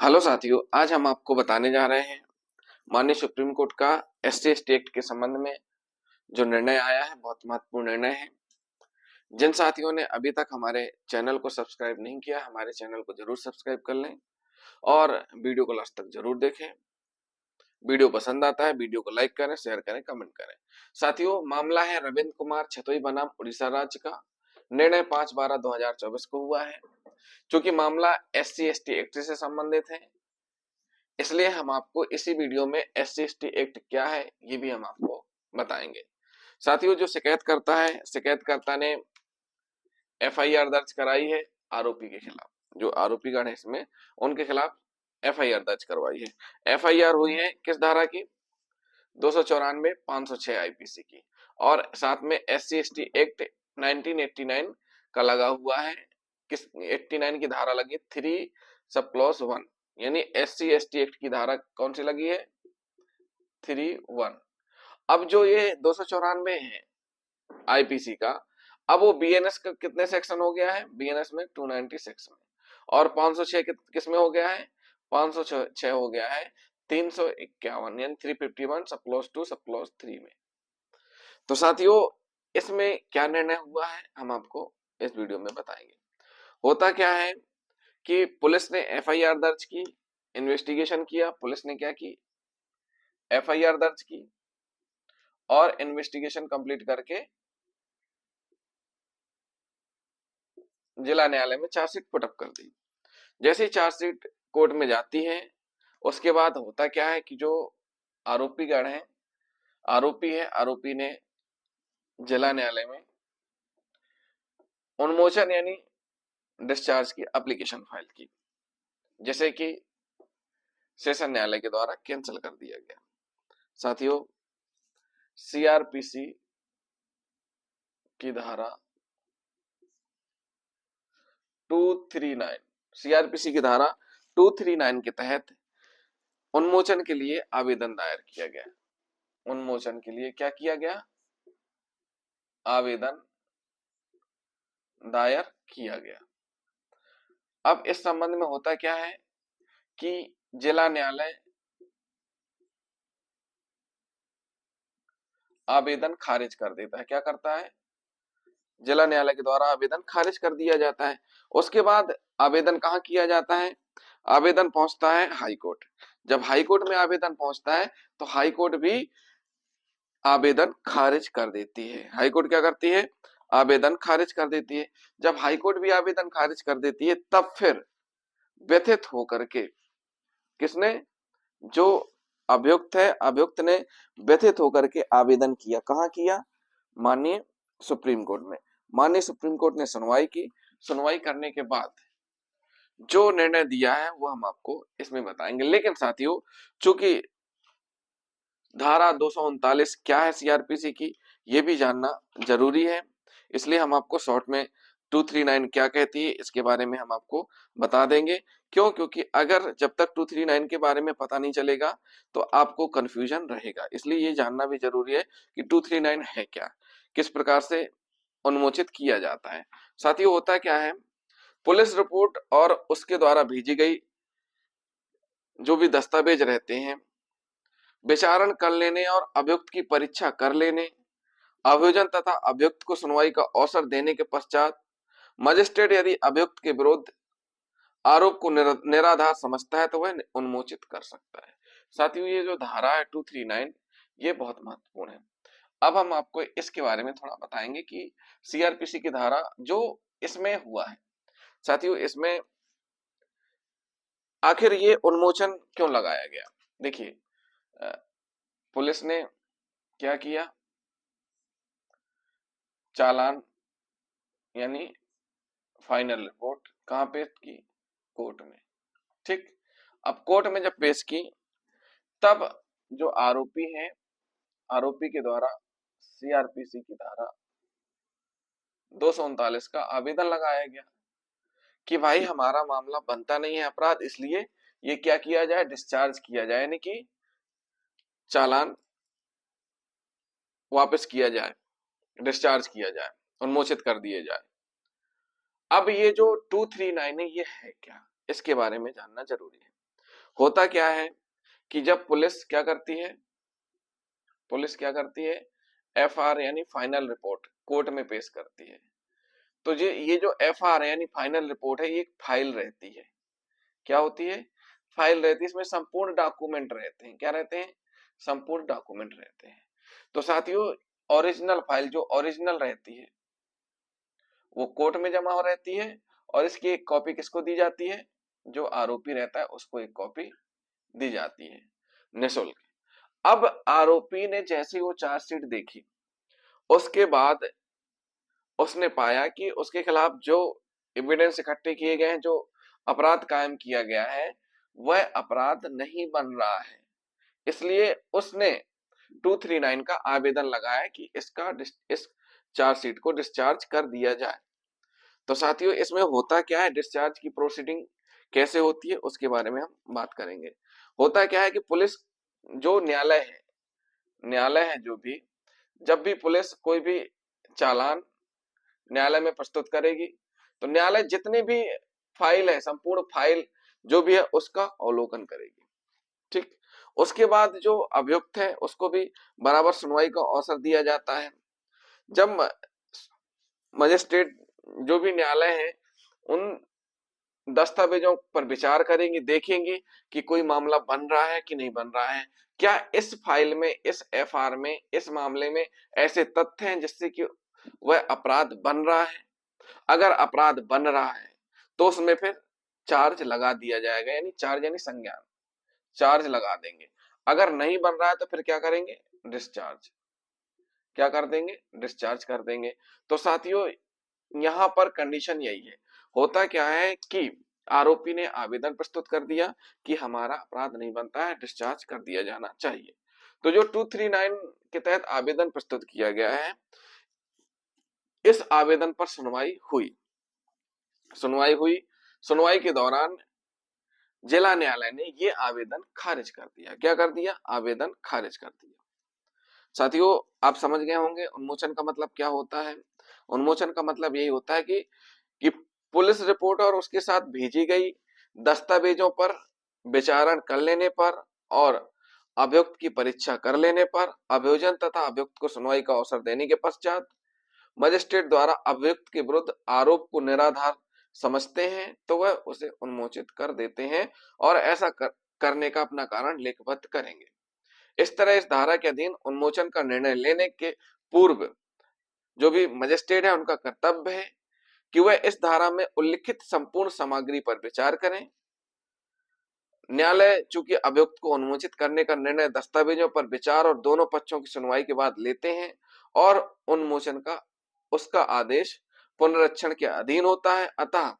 Hello साथियों, आज हम आपको बताने जा रहे हैं माननीय सुप्रीम कोर्ट का एससी एसटी एक्ट के संबंध में जो निर्णय आया है। बहुत महत्वपूर्ण निर्णय है। जिन साथियों ने अभी तक हमारे चैनल को सब्सक्राइब नहीं किया, हमारे चैनल को जरूर सब्सक्राइब कर लें और वीडियो को लास्ट तक जरूर देखें। वीडियो पसंद आता है वीडियो को लाइक करें, शेयर करें, कमेंट करें। साथियों, मामला है रविंद्र कुमार छतोई बनाम उड़ीसा राज्य का। निर्णय 5/12/2024 को हुआ है। चूंकि मामला एससी एसटी एक्ट से संबंधित है, इसलिए हम आपको इसी वीडियो में एससी एसटी एक्ट क्या है ये भी हम आपको बताएंगे। साथियों, जो शिकायत करता है, शिकायतकर्ता ने एफआईआर दर्ज कराई है आरोपी के खिलाफ। जो आरोपी गण है इसमें, उनके खिलाफ एफआईआर दर्ज करवाई है। एफआईआर हुई है किस धारा की? 294, 506 आईपीसी की। और साथ में एससी एसटी एक्ट 1989 का लगा हुआ है। किस 89 की धारा लगी? 3 सब क्लॉज 1, यानी एससी एसटी एक्ट की धारा कौन सी लगी है? 3(1). अब जो ये 294 है आईपीसी का, अब वो बीएनएस का कितने सेक्शन हो गया है? बीएनएस में 290 सेक्शन में। और 506 किस में हो गया है? 506 हो गया है 351, यानी 351 सब क्लॉज 2 सब क्लॉज 3 में। तो साथियों, इसमें क्या निर्णय हुआ है हम आपको इस वीडियो में बताएंगे। होता क्या है कि पुलिस ने एफआईआर दर्ज की, इन्वेस्टिगेशन किया। पुलिस ने क्या की? एफआईआर दर्ज की और इन्वेस्टिगेशन कंप्लीट करके जिला न्यायालय में चार्जशीट पुटअप कर दी। जैसे ही चार्जशीट कोर्ट में जाती है, उसके बाद होता क्या है कि जो आरोपी गण है, आरोपी ने जिला न्यायालय में उन्मोचन यानी डिस्चार्ज की एप्लीकेशन फाइल की, जैसे कि सेशन न्यायालय के द्वारा कैंसिल कर दिया गया। साथियों, सीआरपीसी की धारा 239, सीआरपीसी की धारा 239 के तहत उन्मोचन के लिए आवेदन दायर किया गया। उन्मोचन के लिए क्या किया गया? आवेदन दायर किया गया। अब इस संबंध में होता क्या है कि जिला न्यायालय आवेदन खारिज कर देता है। क्या करता है? जिला न्यायालय के द्वारा आवेदन खारिज कर दिया जाता है। उसके बाद आवेदन कहाँ किया जाता है? आवेदन पहुंचता है हाई कोर्ट। जब हाई कोर्ट में आवेदन पहुंचता है तो हाई कोर्ट भी आवेदन खारिज कर देती है। हाई कोर्ट क्या करती है? आवेदन खारिज कर देती है। जब हाई कोर्ट भी आवेदन खारिज कर देती है, तब फिर व्यथित होकर के किसने? जो अभियुक्त है, अभियुक्त ने व्यथित होकर के आवेदन किया। कहाँ किया? माननीय सुप्रीम कोर्ट में। माननीय सुप्रीम कोर्ट ने सुनवाई की। सुनवाई करने के बाद जो निर्णय दिया है वो हम आपको इसमें बताएंगे। लेकिन साथियों, चूंकि धारा 239 क्या है सीआरपीसी की, ये भी जानना जरूरी है, इसलिए हम आपको शॉर्ट में 239 क्या कहती है इसके बारे में हम आपको बता देंगे। क्यों? क्योंकि अगर जब तक 239 के बारे में पता नहीं चलेगा तो आपको कंफ्यूजन रहेगा। इसलिए ये जानना भी जरूरी है कि 239 है क्या, किस प्रकार से उन्मोचित किया जाता है। साथियों, होता क्या है, पुलिस रिपोर्ट और उसके द्वारा भेजी गई जो भी दस्तावेज रहते हैं, विचारण कर लेने और अभियुक्त की परीक्षा कर लेने, अभियोजन तथा अभियुक्त को सुनवाई का अवसर देने के पश्चात मजिस्ट्रेट यदि अभियुक्त के विरुद्ध आरोप को निराधार समझता है तो वह उन्मोचित कर सकता है। साथियों, ये जो धारा है 239, ये बहुत महत्वपूर्ण है। अब हम आपको इसके बारे में थोड़ा बताएंगे कि सीआरपीसी की धारा जो इसमें हुआ है। साथियों, इसमें आखिर ये उन्मोचन क्यों लगाया गया? देखिए, पुलिस ने क्या किया? चालान यानी फाइनल रिपोर्ट कहां पेश की? कोर्ट में। ठीक। अब कोर्ट में जब पेश की, तब जो आरोपी है, आरोपी के द्वारा सीआरपीसी की धारा 239 का आवेदन लगाया गया कि भाई हमारा मामला बनता नहीं है अपराध, इसलिए ये क्या किया जाए? डिस्चार्ज किया जाए, यानी कि चालान वापस किया जाए, डिस्चार्ज किया जाए, उन्मोचित कर दिए जाए। अब ये जो 239 है ये है क्या, इसके बारे में जानना जरूरी है। होता क्या है कि जब पुलिस क्या करती है, एफआर यानी फाइनल रिपोर्ट कोर्ट में पेश करती है। तो ये जो एफआर यानी फाइनल रिपोर्ट है, ये एक फाइल रहती है। क्या होती है? फाइल रहती है। इसमें संपूर्ण डॉक्यूमेंट रहते हैं। क्या रहते हैं? संपूर्ण डॉक्यूमेंट रहते हैं। तो साथियों, ओरिजिनल फाइल जो ओरिजिनल रहती है वो कोर्ट में जमा हो रहती है, और इसकी एक कॉपी किसको दी जाती है? जो आरोपी रहता है उसको एक कॉपी दी जाती है निःशुल्क। अब आरोपी ने जैसे वो चार्जशीट देखी, उसके बाद उसने पाया कि उसके खिलाफ जो एविडेंस इकट्ठे किए गए हैं, जो अपराध कायम किया गया है, वह अपराध नहीं बन रहा है। इसलिए उसने 239 का आवेदन लगाया कि इस चार्जशीट को डिस्चार्ज कर दिया जाए। तो साथियों, इसमें होता क्या है, डिस्चार्ज की प्रोसीडिंग कैसे होती है उसके बारे में हम बात करेंगे। होता क्या है कि पुलिस जो न्यायालय है जो भी, जब भी पुलिस कोई भी चालान न्यायालय में प्रस्तुत करेगी, तो न्यायालय जितनी भी फाइल है, संपूर्ण फाइल जो भी है, उसका अवलोकन करेगी। ठीक। उसके बाद जो अभियुक्त है उसको भी बराबर सुनवाई का अवसर दिया जाता है। जब मजिस्ट्रेट जो भी न्यायालय है उन दस्तावेजों पर विचार करेंगे, देखेंगे कि कोई मामला बन रहा है कि नहीं बन रहा है, क्या इस फाइल में, इस एफआर में, इस मामले में ऐसे तथ्य हैं जिससे कि वह अपराध बन रहा है। अगर अपराध बन रहा है तो उसमें फिर चार्ज लगा दिया जाएगा, यानी चार्ज यानी संज्ञान, चार्ज लगा देंगे। अगर नहीं बन रहा है तो फिर क्या करेंगे? डिस्चार्ज। क्या कर देंगे? डिस्चार्ज कर देंगे। तो साथियों, यहां पर कंडीशन यही है। होता क्या है कि आरोपी ने आवेदन प्रस्तुत कर दिया कि हमारा अपराध नहीं बनता है, डिस्चार्ज कर दिया जाना चाहिए। तो जो 239 के तहत आवेदन प्रस्तुत किया गया है, इस आवेदन पर सुनवाई हुई। सुनवाई के दौरान जिला न्यायालय ने ये आवेदन खारिज कर दिया। क्या कर दिया? आवेदन खारिज कर दिया। साथियों, आप समझ गए होंगे उन्मोचन का मतलब क्या होता है। उन्मोचन का मतलब यही होता है कि पुलिस रिपोर्ट और उसके साथ भेजी गई दस्तावेजों पर विचारण कर लेने पर और अभियुक्त की परीक्षा कर लेने पर, अभियोजन तथा अभियुक्त को सुनवाई का अवसर देने के पश्चात मजिस्ट्रेट द्वारा अभियुक्त के विरुद्ध आरोप को निराधार समझते हैं तो वह उसे उन्मोचित कर देते हैं और ऐसा करने का अपना कारण लिखबद्ध करेंगे। इस तरह इस धारा के अधीन उन्मोचन का निर्णय लेने के पूर्व जो भी मजिस्ट्रेट है उनका कर्तव्य है कि वह इस धारा में उल्लिखित संपूर्ण सामग्री पर विचार करें। न्यायालय चूंकि अभियुक्त को उन्मोचित करने का निर्णय दस्तावेजों पर विचार और दोनों पक्षों की सुनवाई के बाद लेते हैं और उन्मोचन का उसका आदेश पुनरीक्षण के अधीन होता है, अतः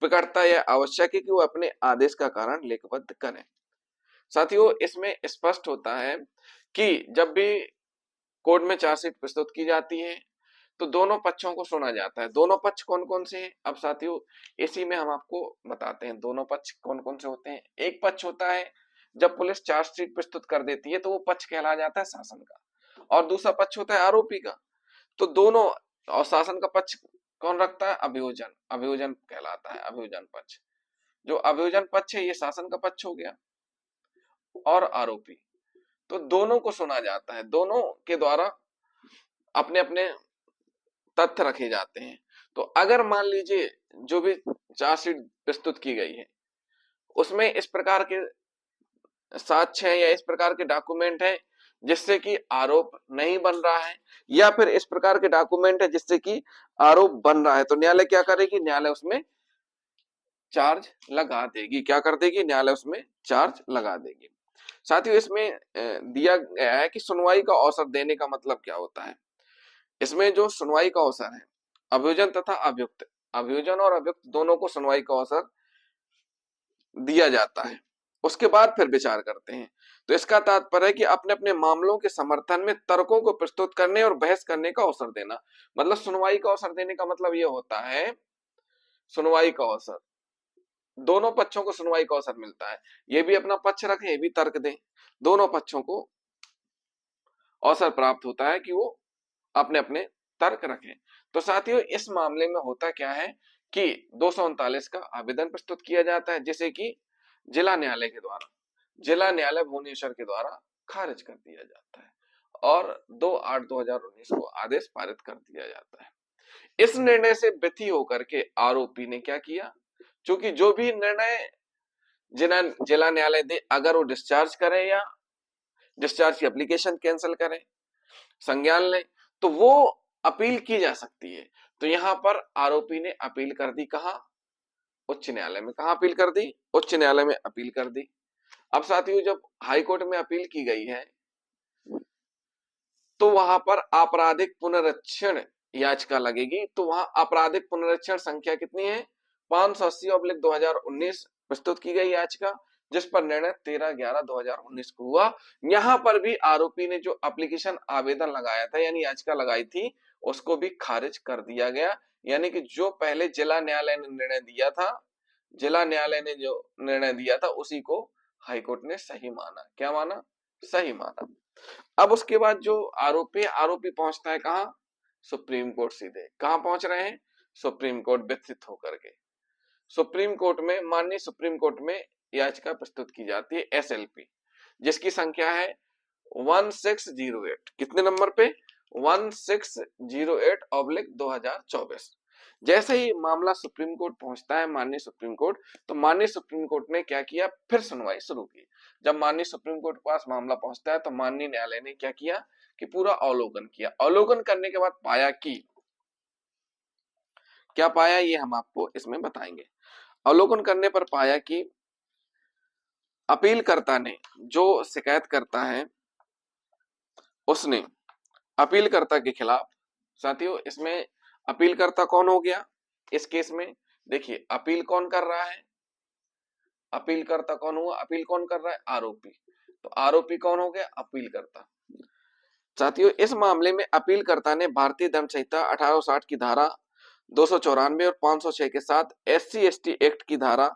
प्रकर्ता यह आवश्यक है कि वो अपने आदेश का कारण लिखबद्ध करें। साथियों, इसमें स्पष्ट होता है कि जब भी कोर्ट में चार्जशीट प्रस्तुत की जाती है तो दोनों पक्षों को सुना जाता है। दोनों पक्ष कौन कौन से हैं? अब साथियों, इसी में हम आपको बताते हैं दोनों पक्ष कौन कौन से होते हैं। एक पक्ष होता है जब पुलिस चार्जशीट प्रस्तुत कर देती है तो वो पक्ष कहला जाता है शासन का, और दूसरा पक्ष होता है आरोपी का। तो दोनों, और शासन का पक्ष कौन रखता है? अभियोजन। अभियोजन कहलाता है, अभियोजन पक्ष। जो अभियोजन पक्ष है ये शासन का पक्ष हो गया, और आरोपी। तो दोनों को सुना जाता है, दोनों के द्वारा अपने अपने तथ्य रखे जाते हैं। तो अगर मान लीजिए जो भी चार्जशीट प्रस्तुत की गई है उसमें इस प्रकार के साक्ष्य हैं या इस प्रकार के डॉक्यूमेंट हैं जिससे कि आरोप नहीं बन रहा है, या फिर इस प्रकार के डॉक्यूमेंट है जिससे कि आरोप बन रहा है, तो न्यायालय क्या करेगी? न्यायालय उसमें चार्ज लगा देगी। क्या कर देगी? न्यायालय उसमें चार्ज लगा देगी। साथियों, इसमें दिया गया है कि सुनवाई का अवसर देने का मतलब क्या होता है। इसमें जो सुनवाई का अवसर है, अभियोजन तथा अभियुक्त, अभियोजन और अभियुक्त दोनों को सुनवाई का अवसर दिया जाता है, उसके बाद फिर विचार करते हैं। तो इसका तात्पर्य है कि अपने अपने मामलों के समर्थन में तर्कों को प्रस्तुत करने और बहस करने का अवसर देना। मतलब सुनवाई का अवसर देने का मतलब यह होता है, सुनवाई का अवसर, दोनों पक्षों को सुनवाई का अवसर मिलता है। ये भी अपना पक्ष रखें, ये भी तर्क दें, दोनों पक्षों को अवसर प्राप्त होता है कि वो अपने अपने तर्क रखें। तो साथियों, इस मामले में होता क्या है कि 239 का आवेदन प्रस्तुत किया जाता है जिसे कि जिला न्यायालय के द्वारा, जिला न्यायालय भुवनेश्वर के द्वारा खारिज कर दिया जाता है और 2/8/2019 को आदेश पारित कर दिया जाता है। इस निर्णय से व्यथी होकर के आरोपी ने क्या किया, क्योंकि जो भी निर्णय जिला न्यायालय दे, अगर वो डिस्चार्ज करे या डिस्चार्ज की एप्लीकेशन कैंसिल करें, संज्ञान लें, तो वो अपील की जा सकती है। तो यहां पर आरोपी ने अपील कर दी, कहा उच्च न्यायालय में। कहा अपील कर दी, उच्च न्यायालय में अपील कर दी। अब साथियों जब हाई कोर्ट में अपील की गई है तो वहां पर आपराधिक पुनरीक्षण याचिका लगेगी। तो वहां आपराधिक पुनरीक्षण संख्या कितनी है, 580/2019 प्रस्तुत की गई याचिका, जिस पर निर्णय 13/11/2019 को हुआ। यहां पर भी आरोपी ने जो एप्लीकेशन आवेदन लगाया था यानी याचिका लगाई थी, उसको भी खारिज कर दिया गया। यानी कि जो पहले जिला न्यायालय ने निर्णय दिया था, जिला न्यायालय ने जो निर्णय दिया था उसी को हाईकोर्ट ने सही माना। क्या माना, सही माना। अब उसके बाद जो आरोपी पहुंचता है कहां, सुप्रीम कोर्ट। सीधे कहां पहुंच रहे हैं, सुप्रीम कोर्ट, व्यथित होकर के सुप्रीम कोर्ट में, माननीय सुप्रीम कोर्ट में याचिका प्रस्तुत की जाती है एसएलपी, जिसकी संख्या है 1608। कितने नंबर पे, 1608/2024। जैसे ही मामला सुप्रीम कोर्ट पहुंचता है, माननीय सुप्रीम कोर्ट, तो माननीय सुप्रीम कोर्ट ने क्या किया, फिर सुनवाई शुरू की। जब माननीय सुप्रीम कोर्ट के पास मामला पहुंचता है तो माननीय न्यायालय ने क्या किया कि पूरा अवलोकन किया। अवलोकन करने के बाद पाया कि, क्या पाया ये हम आपको इसमें बताएंगे। अवलोकन करने पर पाया कि अपीलकर्ता ने, जो शिकायत करता है, उसने अपीलकर्ता के खिलाफ, साथियों इसमें अपीलकर्ता कौन हो गया इस केस में, देखिए अपील कौन कर रहा है, अपीलकर्ता कौन हुआ, अपील कौन कर रहा है, आरोपी। तो आरोपी कौन हो गया, अपीलकर्ता। साथियों इस मामले में अपीलकर्ता ने भारतीय दंड संहिता 1860 की धारा 294 और 506 के साथ SC/ST एक्ट की धारा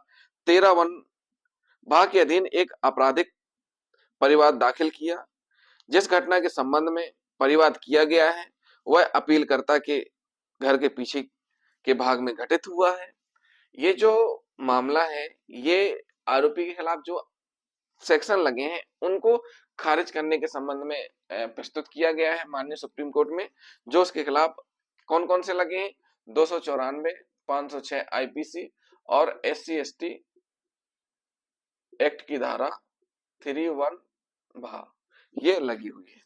13(1) भाग के अधीन एक आपराधिक परिवाद दाखिल किया। जिस घटना के संबंध में परिवाद किया गया है वह अपीलकर्ता के घर के पीछे के भाग में घटित हुआ है। ये जो मामला है, ये आरोपी के खिलाफ जो सेक्शन लगे हैं उनको खारिज करने के संबंध में प्रस्तुत किया गया है माननीय सुप्रीम कोर्ट में। जो उसके खिलाफ कौन कौन से लगे हैं, 294, 506 आईपीसी और SC/ST एक्ट की धारा 3(1) भाग ये लगी हुई है।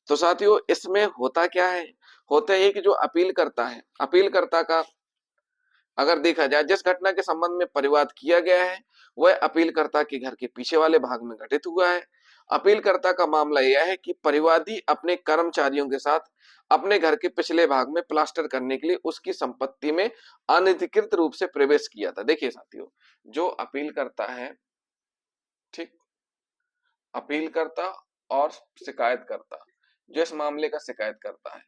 तो साथियों इसमें होता क्या है, होता है कि जो अपील करता है, अपीलकर्ता का अगर देखा जाए जिस घटना के संबंध में परिवाद किया गया है वह अपीलकर्ता के घर के पीछे वाले भाग में घटित हुआ है। अपीलकर्ता का मामला यह है कि परिवादी अपने कर्मचारियों के साथ अपने घर के पिछले भाग में प्लास्टर करने के लिए उसकी संपत्ति में अनधिकृत रूप से प्रवेश किया था। देखिए साथियों, जो अपील करता है, ठीक, अपीलकर्ता और शिकायतकर्ता, जो इस मामले का शिकायत करता है,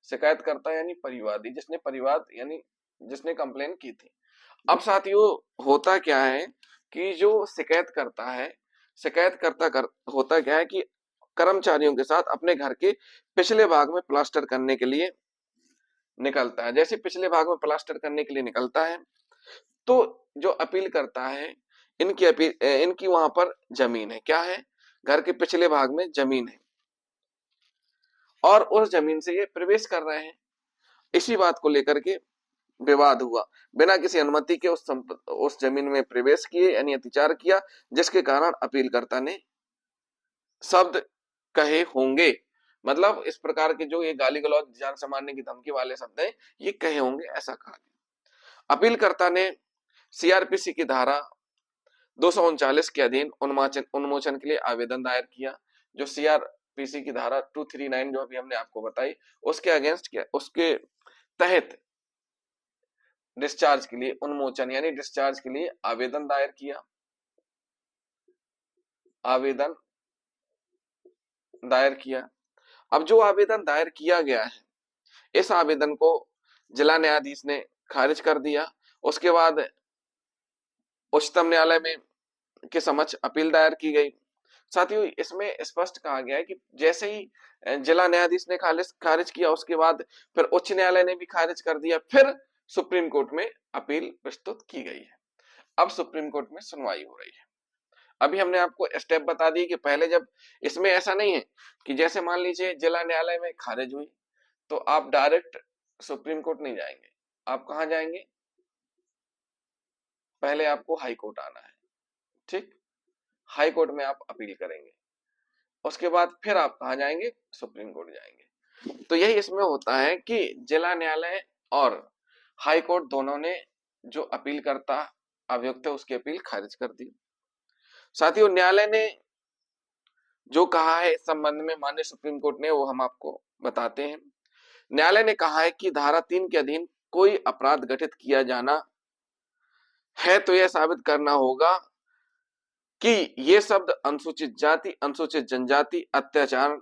शिकायतकर्ता यानी परिवादी, जिसने परिवाद यानी जिसने कंप्लेन की थी। अब साथियों होता क्या है कि जो शिकायत करता है, होता क्या है कि कर्मचारियों के साथ अपने घर के पिछले भाग में प्लास्टर करने के लिए निकलता है। जैसे पिछले भाग में प्लास्टर करने के लिए निकलता है तो जो अपील करता है, इनकी वहां पर जमीन है, क्या है, घर के पिछले भाग में जमीन है और उस जमीन से ये प्रवेश कर रहे हैं। इसी बात को लेकर के विवाद हुआ, बिना किसी अनुमति के उस जमीन में प्रवेश किए यानी अतिचार किया, जिसके कारण अपीलकर्ता ने शब्द कहे होंगे, मतलब इस प्रकार के जो ये गाली गलौज, जान से मारने की धमकी वाले शब्द हैं, ये कहे होंगे, ऐसा कहा गया। अपीलकर्ता ने सीआरपीसी की धारा 239 के अधीन उन्मोचन के लिए आवेदन दायर किया। जो सीआरपीसी की धारा 239 जो अभी हमने आपको बताई, उसके अगेंस्ट किया, उसके तहत डिस्चार्ज के लिए, उन्मोचन यानी डिस्चार्ज के लिए आवेदन दायर किया, आवेदन दायर किया। अब जो आवेदन दायर किया गया है, इस आवेदन को जिला न्यायाधीश ने खारिज कर दिया। उसके बाद उच्चतम न्यायालय में के समक्ष अपील दायर की गई। साथियों इसमें स्पष्ट कहा गया है कि जैसे ही जिला न्यायाधीश ने खारिज किया, उसके बाद फिर उच्च न्यायालय ने भी खारिज कर दिया, फिर सुप्रीम कोर्ट में अपील प्रस्तुत की गई है। अब सुप्रीम कोर्ट में सुनवाई हो रही है। अभी हमने आपको स्टेप बता दी कि पहले जब इसमें ऐसा नहीं है कि जैसे मान लीजिए जिला न्यायालय में खारिज हुई तो आप डायरेक्ट सुप्रीम कोर्ट नहीं जाएंगे, आप कहां जाएंगे, पहले आपको हाई कोर्ट आना है, ठीक, हाई कोर्ट में आप अपील करेंगे, उसके बाद फिर आप कहां जाएंगे, सुप्रीम कोर्ट जाएंगे। तो यही इसमें होता है कि जिला न्यायालय और हाई कोर्ट दोनों ने जो अपील करता अभियुक्त है उसकी अपील खारिज कर दी। साथियों, न्यायालय ने जो कहा है इस संबंध में माननीय सुप्रीम कोर्ट ने, वो हम आपको बताते हैं। न्यायालय ने कहा है कि धारा 3 के अधीन कोई अपराध घटित किया जाना है तो यह साबित करना होगा कि ये शब्द अनुसूचित जाति, अनुसूचित जनजाति अत्याचार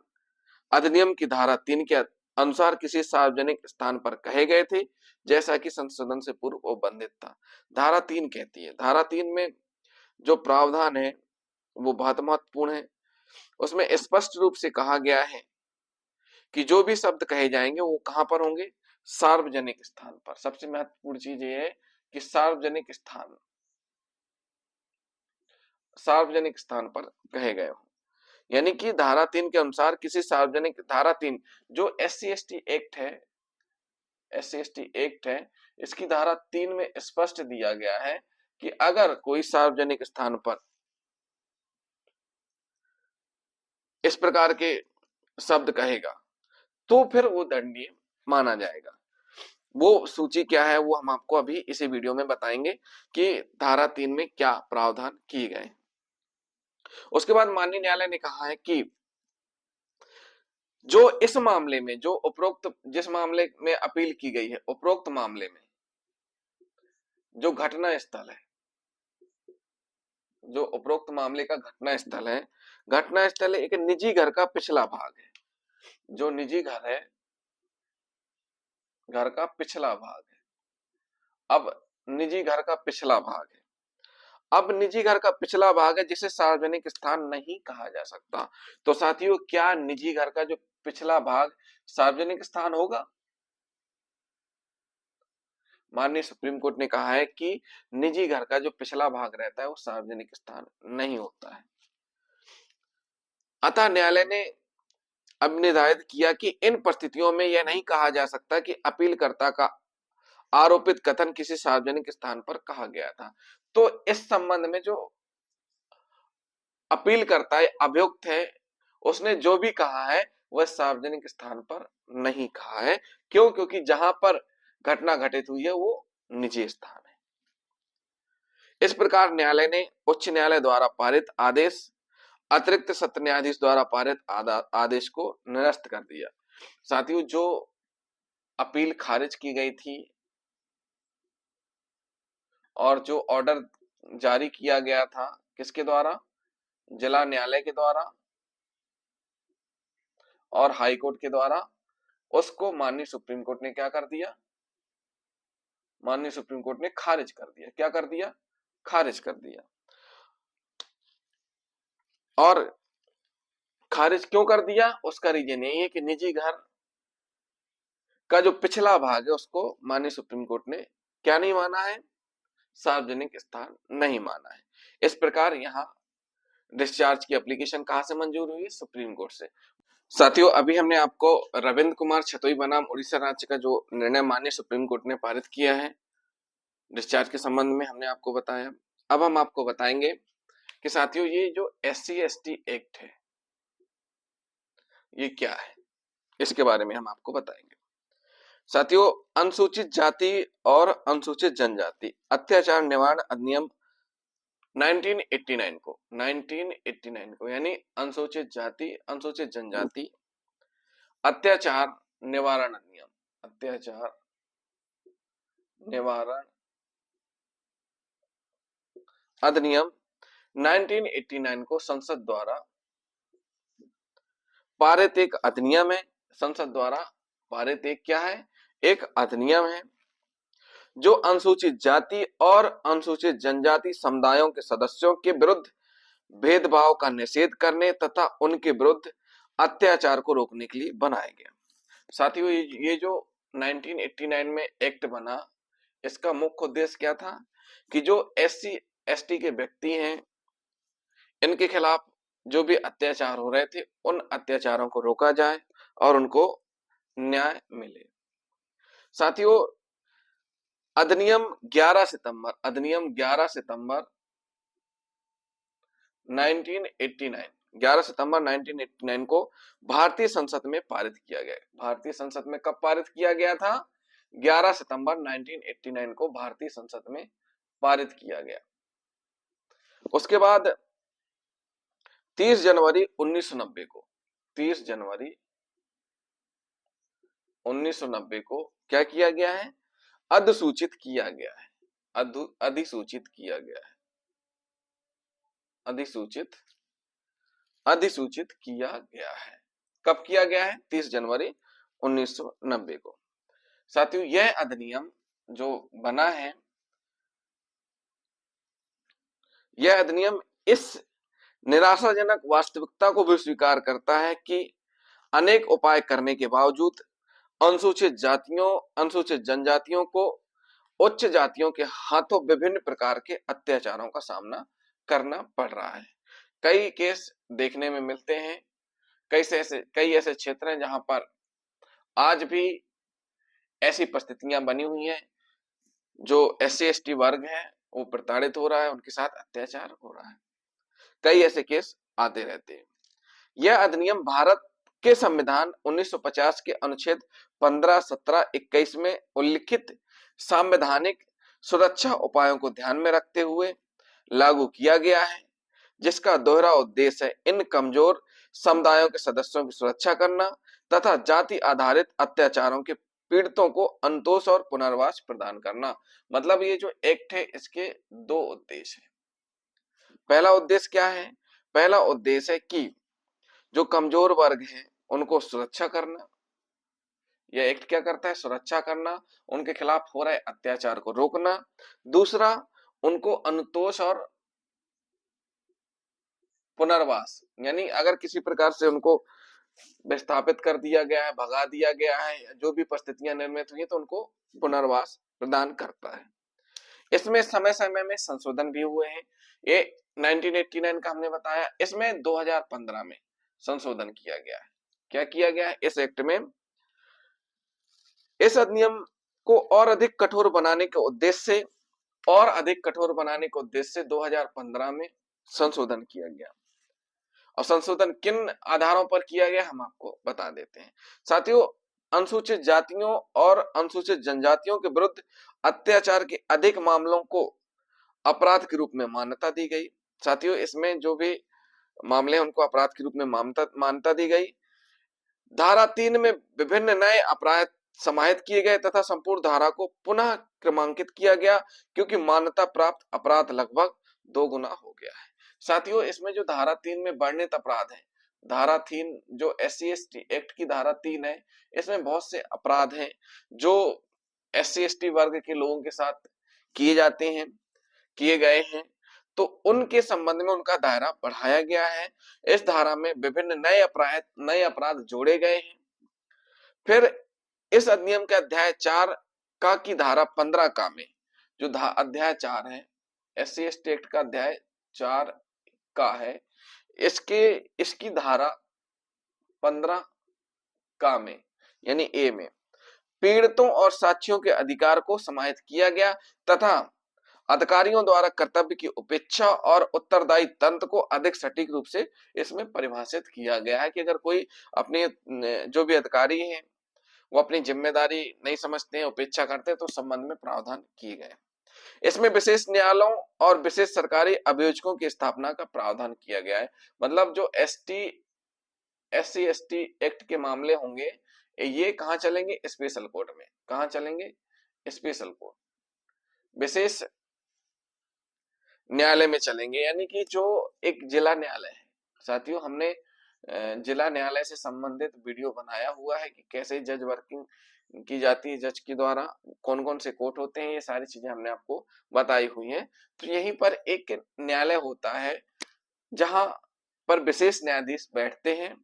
अधिनियम की धारा 3 के अनुसार किसी सार्वजनिक स्थान पर कहे गए थे, जैसा कि संशोधन से पूर्व वो बंधित था। धारा 3 कहती है, धारा 3 में जो प्रावधान है वो बहुत महत्वपूर्ण है। उसमें स्पष्ट रूप से कहा गया है कि जो भी शब्द कहे जाएंगे वो कहां पर होंगे, सार्वजनिक स्थान पर। सबसे महत्वपूर्ण चीज ये है कि सार्वजनिक स्थान पर कहे गए हो, यानी कि धारा 3 के अनुसार किसी सार्वजनिक, धारा 3 जो SC/ST एक्ट है, इसकी धारा 3 में स्पष्ट दिया गया है कि अगर कोई सार्वजनिक स्थान पर इस प्रकार के शब्द कहेगा तो फिर वो दंडनीय माना जाएगा। वो सूची क्या है वो हम आपको अभी इसी वीडियो में बताएंगे कि धारा 3 में क्या प्रावधान किए गए। उसके बाद माननीय न्यायालय ने कहा है कि जो इस मामले में, जो उपरोक्त जिस मामले में अपील की गई है, उपरोक्त मामले में जो घटना स्थल है, जो उपरोक्त मामले का घटना स्थल है, घटना स्थल एक निजी घर का पिछला भाग है। जो निजी घर है, घर का पिछला भाग है। अब निजी घर का पिछला भाग है, अब निजी घर का पिछला भाग है जिसे सार्वजनिक स्थान नहीं कहा जा सकता। तो साथियों, क्या निजी घर का जो पिछला भाग सार्वजनिक स्थान होगा? माननीय सुप्रीम कोर्ट ने कहा है कि निजी घर का जो पिछला भाग रहता है वो सार्वजनिक स्थान नहीं होता है। अतः न्यायालय ने अब निर्धारित किया कि इन परिस्थितियों में यह नहीं कहा जा सकता कि अपीलकर्ता का आरोपित कथन किसी सार्वजनिक स्थान पर कहा गया था। तो इस संबंध में जो अपील करता है, अभियुक्त है, उसने जो भी कहा है वह सार्वजनिक स्थान पर नहीं कहा है। क्यों? क्योंकि जहां पर घटना घटित हुई है वो निजी स्थान है। इस प्रकार न्यायालय ने उच्च न्यायालय द्वारा पारित आदेश अतिरिक्त सत्र न्यायाधीश द्वारा पारित आदेश को निरस्त कर दिया। साथियों, जो अपील खारिज की गई थी और जो ऑर्डर जारी किया गया था किसके द्वारा, जिला न्यायालय के द्वारा और हाई कोर्ट के द्वारा, उसको माननीय सुप्रीम कोर्ट ने क्या कर दिया, माननीय सुप्रीम कोर्ट ने खारिज कर दिया। क्या कर दिया? खारिज कर दिया। और खारिज क्यों कर दिया? उसका रीजन यही है कि निजी घर का जो पिछला भाग है उसको माननीय सुप्रीम कोर्ट ने क्या नहीं माना है, सार्वजनिक स्थान नहीं माना है। इस प्रकार यहाँ डिस्चार्ज की एप्लीकेशन कहां से मंजूर हुई? सुप्रीम कोर्ट से। साथियों, अभी हमने आपको रविंद्र कुमार छतोई बनाम उड़ीसा राज्य का जो निर्णय माननीय सुप्रीम कोर्ट ने पारित किया है डिस्चार्ज के संबंध में हमने आपको बताया। अब हम आपको बताएंगे कि साथियों ये जो SC/ST एक्ट है ये क्या है, इसके बारे में हम आपको बताएंगे। साथियों, अनुसूचित जाति और अनुसूचित जनजाति अत्याचार निवारण अधिनियम 1989 को यानी अनुसूचित जाति अनुसूचित जनजाति अत्याचार निवारण अधिनियम, अत्याचार निवारण अधिनियम 1989 को संसद द्वारा पारित एक अधिनियम है। संसद द्वारा पारित एक क्या है? एक अधिनियम है जो अनुसूचित जाति और अनुसूचित जनजाति समुदायों के सदस्यों के विरुद्ध भेदभाव का निषेध करने तथा उनके विरुद्ध अत्याचार को रोकने के लिए बनाया गया। साथियों, ये जो 1989 में एक्ट बना, इसका मुख्य उद्देश्य क्या था कि जो SC एसटी के व्यक्ति हैं, इनके खिलाफ जो भी अत्याचार हो रहे थे उन अत्याचारों को रोका जाए और उनको न्याय मिले। साथियों, अधिनियम 11 सितंबर 1989 11 सितंबर 1989 को भारतीय संसद में पारित किया गया। भारतीय संसद में कब पारित किया गया था? 11 सितंबर 1989 को भारतीय संसद में पारित किया गया। उसके बाद 30 जनवरी 1990 को क्या किया गया है? अधिसूचित किया गया है। अधिसूचित किया गया है। अधिसूचित किया गया है। कब किया गया है? 30 जनवरी 1990 को। साथियों, यह अधिनियम जो बना है, यह अधिनियम इस निराशाजनक वास्तविकता को भी स्वीकार करता है कि अनेक उपाय करने के बावजूद अनुसूचित जातियों, अनुसूचित जनजातियों को उच्च जातियों के हाथों विभिन्न प्रकार के अत्याचारों का सामना करना पड़ रहा है। कई केस देखने में मिलते हैं, कई ऐसे क्षेत्र हैं जहां पर आज भी ऐसी परिस्थितियां बनी हुई हैं, जो SC ST वर्ग है वो प्रताड़ित हो रहा है, उनके साथ अत्याचार हो रहा है। कई ऐसे केस आते रहते हैं। यह अधिनियम भारत के संविधान 1950 के अनुच्छेद 15, 17, 21 में उल्लिखित संवैधानिक सुरक्षा उपायों को ध्यान में रखते हुए लागू किया गया है, जिसका दोहरा उद्देश्य है इन कमजोर समुदायों के सदस्यों की सुरक्षा करना तथा जाति आधारित अत्याचारों के पीड़ितों को अंतोष और पुनर्वास प्रदान करना। मतलब ये जो एक्ट है, इसके दो उद्देश्य हैं। पहला उद्देश्य क्या है? पहला उद्देश्य है कि जो कमजोर वर्ग हैं उनको सुरक्षा करना। यह एक्ट क्या करता है? सुरक्षा करना, उनके खिलाफ हो रहे अत्याचार को रोकना। दूसरा, उनको अनुतोष और पुनर्वास, यानी अगर किसी प्रकार से उनको विस्थापित कर दिया गया है, भगा दिया गया है, जो भी परिस्थितियां निर्मित हुई है, तो उनको पुनर्वास प्रदान करता है। इसमें समय समय में संशोधन भी हुए हैं। ये 1989 का हमने बताया, इसमें 2015 में संशोधन किया गया है। क्या किया गया है इस एक्ट में? इस अधिनियम को और अधिक कठोर बनाने के उद्देश्य से 2015 में संशोधन किया गया। और संशोधन किन आधारों पर किया गया हम आपको बता देते हैं। साथियों, अनुसूचित जातियों और अनुसूचित जनजातियों के विरुद्ध अत्याचार के अधिक मामलों को अपराध के रूप में मान्यता दी गई। साथियों, इसमें जो भी मामले उनको अपराध के रूप में मान्यता दी गई। धारा 3 में विभिन्न नए अपराध समाहित किए गए तथा संपूर्ण धारा को पुनः क्रमांकित किया गया, क्योंकि मान्यता प्राप्त अपराध लगभग 2 गुना हो गया है। साथियों, इसमें जो धारा 3 में वर्णित अपराध है, धारा 3 जो SC ST एक्ट की धारा 3 है, इसमें बहुत से अपराध हैं जो SC ST वर्ग के लोगों के साथ किए गए हैं, तो उनके संबंध में उनका दायरा बढ़ाया गया है। इस धारा में विभिन्न नए अपराध जोड़े गए हैं। फिर इस अधिनियम के अध्याय 4 का की धारा 15 का में जो अध्याय 4 है, SC ST एक्ट का अध्याय 4 का है, इसकी धारा 15 का में यानी A में पीड़ितों और साक्षियों के अधिकार को समाहित किया गया तथा अधिकारियों द्वारा कर्तव्य की उपेक्षा और उत्तरदायी तंत्र को अधिक सटीक रूप से इसमें परिभाषित किया गया है कि अगर कोई अपने जो भी अधिकारी हैं वो अपनी जिम्मेदारी नहीं समझते हैं, उपेक्षा करते हैं, तो संबंध में प्रावधान किए गए। इसमें विशेष न्यायालयों और विशेष सरकारी अभियोजकों की स्थापना का प्रावधान किया गया है। मतलब जो SC ST एक्ट के मामले होंगे, ये कहां चलेंगे? स्पेशल कोर्ट में। कहां चलेंगे? स्पेशल कोर्ट, विशेष न्यायालय में चलेंगे, यानी कि जो एक जिला न्यायालय है। साथियों, हमने जिला न्यायालय से संबंधित वीडियो बनाया हुआ है कि कैसे जज वर्किंग की जाती है, जज के द्वारा कौन कौन से कोर्ट होते हैं, ये सारी चीजें हमने आपको बताई हुई हैं। तो यहीं पर एक न्यायालय होता है जहां पर विशेष न्यायाधीश बैठते हैं,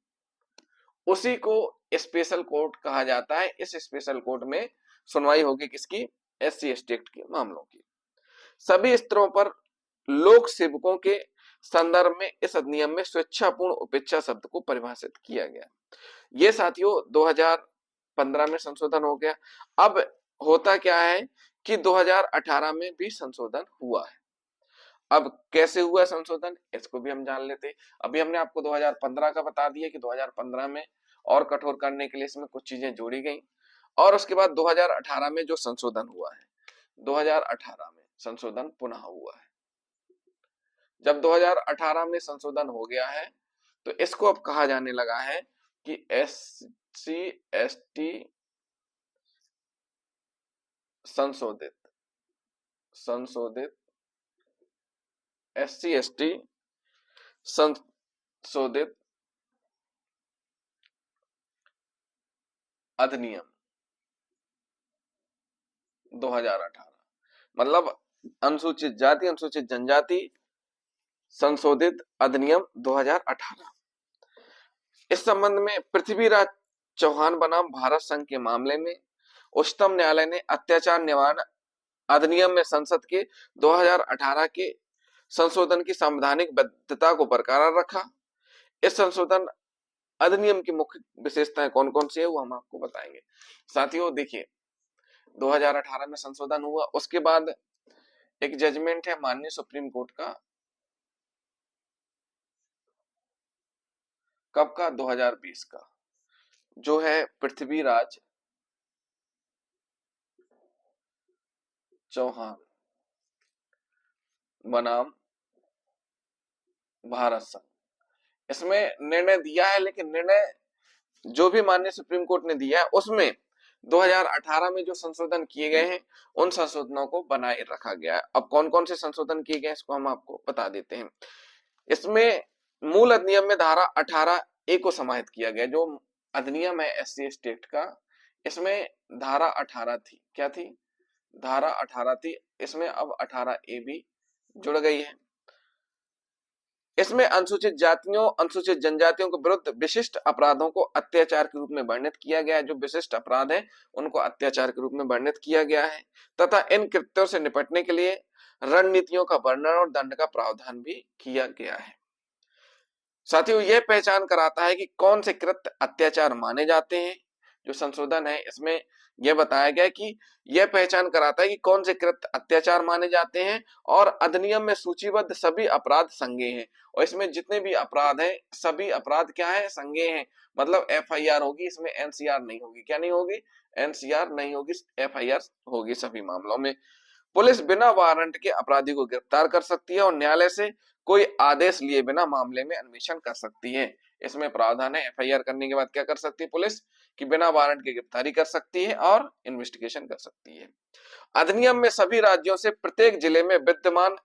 उसी को स्पेशल कोर्ट कहा जाता है। इस स्पेशल कोर्ट में सुनवाई होगी किसकी? SC ST एक्ट के मामलों की। सभी स्तरों पर लोक सेवकों के संदर्भ में इस अधिनियम में स्वेच्छापूर्ण उपेक्षा शब्द को परिभाषित किया गया। ये साथियों 2015 में संशोधन हो गया। अब होता क्या है कि 2018 में भी संशोधन हुआ है। अब कैसे हुआ संशोधन, इसको भी हम जान लेते हैं। अभी हमने आपको 2015 का बता दिया कि 2015 में और कठोर करने के लिए इसमें कुछ चीजें जोड़ी गई, और उसके बाद 2018 में जो संशोधन हुआ है, 2018 में संशोधन पुनः हुआ है। जब 2018 में संशोधन हो गया है तो इसको अब कहा जाने लगा है कि SC ST संशोधित SC ST संशोधित अधिनियम 2018, मतलब अनुसूचित जाति अनुसूचित जनजाति संशोधित अधिनियम 2018। इस संबंध में पृथ्वीराज चौहान बनाम भारत संघ के मामले में उच्चतम न्यायालय ने अत्याचार निवारण अधिनियम में संसद के 2018 के संशोधन की संवैधानिक वैधता को बरकरार रखा। इस संशोधन अधिनियम की मुख्य विशेषताएं कौन कौन सी है वो हम आपको बताएंगे। साथियों देखिए, 2018 में संशोधन हुआ, उसके बाद एक जजमेंट है माननीय सुप्रीम कोर्ट का, कब का, 2020 का, जो है पृथ्वीराज चौहान बनाम भारत संघ। इसमें निर्णय दिया है, लेकिन निर्णय जो भी माननीय सुप्रीम कोर्ट ने दिया है उसमें 2018 में जो संशोधन किए गए हैं उन संशोधनों को बनाए रखा गया है। अब कौन कौन से संशोधन किए गए इसको हम आपको बता देते हैं। इसमें मूल अधिनियम में धारा 18A को समाहित किया गया। जो अधिनियम है SC ST एक्ट का, इसमें धारा 18 थी। क्या थी? धारा 18 थी। इसमें अब 18A भी जुड़ गई है। इसमें अनुसूचित जातियों अनुसूचित जनजातियों के विरुद्ध विशिष्ट अपराधों को अत्याचार के रूप में वर्णित किया गया है। जो विशिष्ट अपराध है उनको अत्याचार के रूप में वर्णित किया गया है, तथा इन कृत्यों से निपटने के लिए रणनीतियों का वर्णन और दंड का प्रावधान भी किया गया है। साथियों, यह पहचान कराता है कि कौन से कृत्य अत्याचार माने जाते हैं। जो संशोधन है इसमें यह बताया गया कि यह पहचान कराता है कि कौन से कृत्य अत्याचार माने जाते हैं, और अधिनियम में सूचीबद्ध सभी अपराध संज्ञेय हैं। और इसमें जितने भी अपराध हैं सभी अपराध क्या है? संज्ञेय हैं। मतलब FIR होगी, इसमें NCR नहीं होगी। क्या नहीं होगी? NCR नहीं होगी, FIR होगी सभी मामलों में। पुलिस बिना वारंट के अपराधी को गिरफ्तार कर सकती है और न्यायालय से कोई आदेश लिए बिना मामले में अन्वेषण कर सकती है। इसमें प्रावधान है FIR करने के बाद क्या कर सकती है पुलिस, कि बिना वारंट के गिरफ्तारी कर सकती है और इन्वेस्टिगेशन कर सकती है। अधिनियम में सभी राज्यों से प्रत्येक जिले में विद्यमान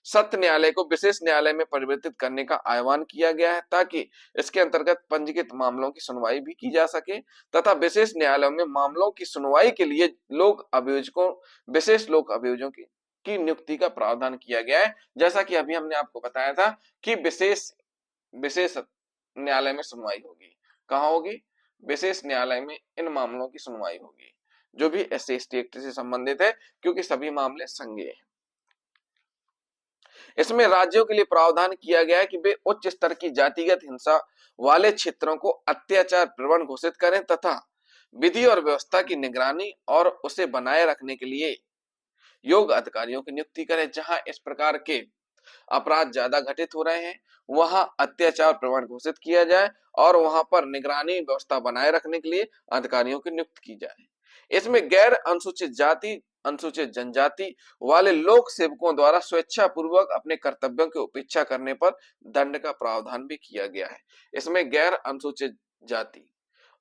सत्र न्यायालय को विशेष न्यायालय में परिवर्तित करने का आह्वान किया गया है, ताकि इसके अंतर्गत पंजीकृत मामलों की सुनवाई भी की जा सके, तथा विशेष न्यायालयों में मामलों की सुनवाई के लिए लोक अभियोजकों विशेष लोक अभियोजकों की नियुक्ति का प्रावधान किया गया है। जैसा कि अभी हमने आपको बताया था कि विशेष न्यायालय में सुनवाई होगी। कहाँ होगी? विशेष न्यायालय में इन मामलों की सुनवाई होगी, जो भी SC ST एक्ट से संबंधित है, क्योंकि सभी मामले संज्ञेय हैं। इसमें राज्यों के लिए प्रावधान किया गया है कि वे उच्च स्तर की जातिगत हिंसा वाले क्षेत्रों को अत्याचार प्रवण घोषित करें, तथा विधि और व्यवस्था की निगरानी और उसे बनाए रखने के लिए योग्य अधिकारियों की नियुक्ति करें। जहां इस प्रकार के अपराध ज्यादा घटित हो रहे हैं वहां अत्याचार प्रवण घोषित किया जाए और वहां पर निगरानी व्यवस्था बनाए रखने के लिए अधिकारियों की नियुक्ति की जाए। इसमें गैर अनुसूचित जाति अनुसूचित जनजाति वाले लोक सेवकों द्वारा स्वेच्छा पूर्वक अपने कर्तव्यों की उपेक्षा करने पर दंड का प्रावधान भी किया गया है। इसमें गैर अनुसूचित जाति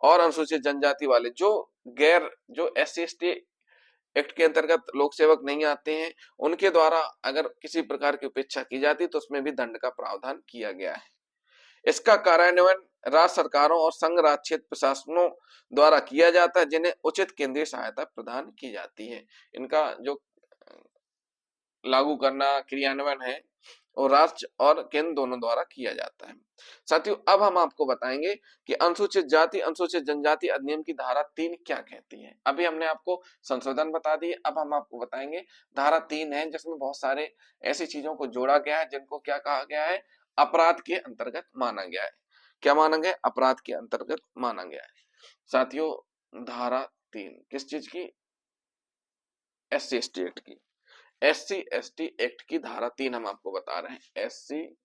और अनुसूचित जनजाति वाले जो SC ST एक्ट के अंतर्गत लोक सेवक नहीं आते हैं, उनके द्वारा अगर किसी प्रकार की उपेक्षा की जाती तो उसमें भी दंड का प्रावधान किया गया है। इसका कार्यान्वयन राज्य सरकारों और संघ राज्य क्षेत्र प्रशासनों द्वारा किया जाता है, जिन्हें उचित केंद्रीय सहायता प्रदान की जाती है। इनका जो लागू करना क्रियान्वयन है और राज्य और केंद्र दोनों द्वारा किया जाता है। साथियों, अब हम आपको बताएंगे कि अनुसूचित जाति अनुसूचित जनजाति अधिनियम की धारा 3 क्या कहती है। अभी हमने आपको संशोधन बता दिए, अब हम आपको बताएंगे धारा 3 है जिसमें बहुत सारे ऐसी चीजों को जोड़ा गया है जिनको क्या कहा गया है, अपराध के अंतर्गत माना गया है। क्या माना गया? अपराध के अंतर्गत माना गया है। साथियों, धारा 3 किस चीज की? SC ST एक्ट की। SC ST एक्ट की धारा 3 हम आपको बता रहे हैं। SC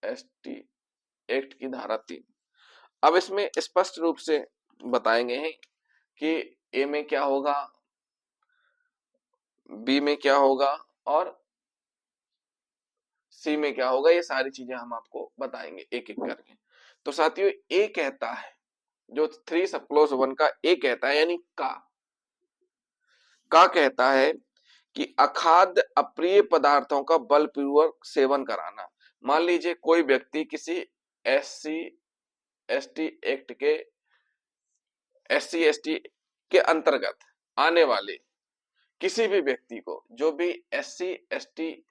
ST एक्ट की धारा 3। अब इसमें स्पष्ट रूप से बताएंगे हैं कि A में क्या होगा, B में क्या होगा और C में क्या होगा, ये सारी चीजें हम आपको बताएंगे एक एक करके। तो साथियों, A कहता है, जो 3 सब क्लॉज 1 का A कहता है, यानी का कहता है कि अखाद्य अप्रिय पदार्थों का बलपूर्वक सेवन कराना। मान लीजिए कोई व्यक्ति किसी SC ST एक्ट के SC ST के अंतर्गत आने वाले किसी भी व्यक्ति को, जो भी SC ST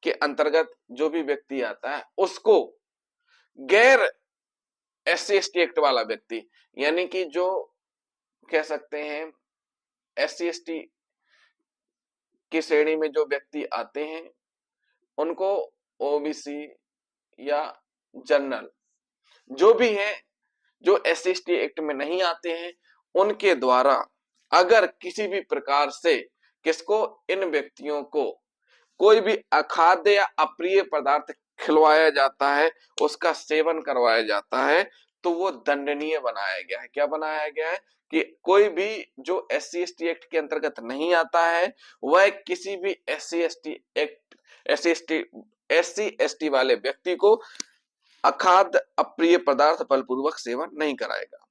के अंतर्गत जो भी व्यक्ति आता है, उसको गैर SC ST एक्ट वाला व्यक्ति, यानी कि जो कह सकते हैं SC ST की श्रेणी में जो व्यक्ति आते हैं, उनको OBC या जनरल जो भी है, जो SC ST एक्ट में नहीं आते हैं, उनके द्वारा अगर किसी भी प्रकार से किसको, इन व्यक्तियों को कोई भी अखाद्य या अप्रिय पदार्थ खिलवाया जाता है, उसका सेवन करवाया जाता है, तो वो दंडनीय बनाया गया है। क्या बनाया गया है? कि कोई भी जो SC ST एक्ट के अंतर्गत नहीं आता है, वह किसी भी SC ST act SC ST वाले व्यक्ति को अखाद्य अप्रिय पदार्थ बलपूर्वक सेवन नहीं कराएगा।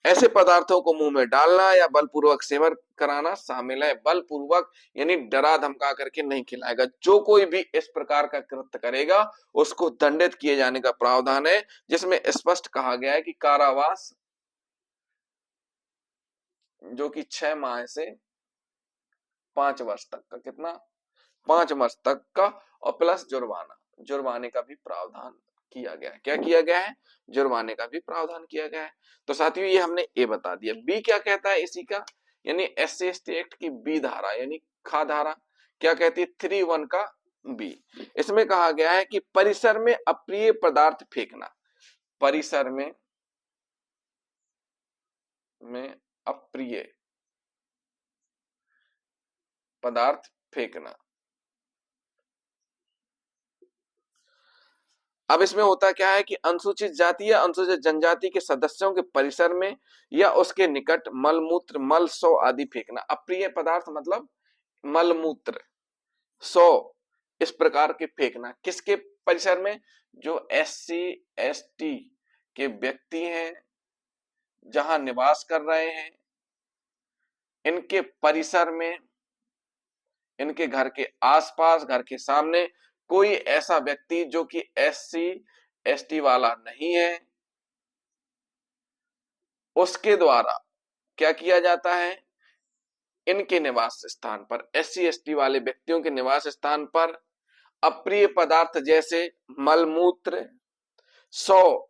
ऐसे पदार्थों को मुंह में डालना या बलपूर्वक सेवन कराना शामिल है। बलपूर्वक यानी डरा धमका करके नहीं खिलाएगा। जो कोई भी इस प्रकार का कृत्य करेगा, उसको दंडित किए जाने का प्रावधान है, जिसमें स्पष्ट कहा गया है कि कारावास, जो कि 6 माह से 5 वर्ष तक का, कितना? 5 वर्ष तक का, और प्लस जुर्माने का भी प्रावधान किया गया है। क्या किया गया है? जुर्माने का भी प्रावधान किया गया है। तो साथियों, ये हमने ए बता दिया। बी क्या कहता है इसी का, यानी SC ST एक्ट की बी धारा, यानी खा धारा क्या कहती है? 3(1) का बी। इसमें कहा गया है कि परिसर में अप्रिय पदार्थ फेंकना, परिसर में अप्रिय पदार्थ फेंकना। अब इसमें होता क्या है कि अनुसूचित जाति या अनुसूचित जनजाति के सदस्यों के परिसर में या उसके निकट मलमूत्र, मल, शव आदि फेंकना। अप्रिय पदार्थ मतलब मलमूत्र, शव, इस प्रकार के फेंकना। किसके परिसर में? जो SC ST के व्यक्ति हैं, जहां निवास कर रहे हैं, इनके परिसर में, इनके घर के आसपास, घर के सामने कोई ऐसा व्यक्ति जो कि SC ST वाला नहीं है, उसके द्वारा क्या किया जाता है? इनके निवास स्थान पर, SC ST वाले व्यक्तियों के निवास स्थान पर अप्रिय पदार्थ जैसे मलमूत्र, शव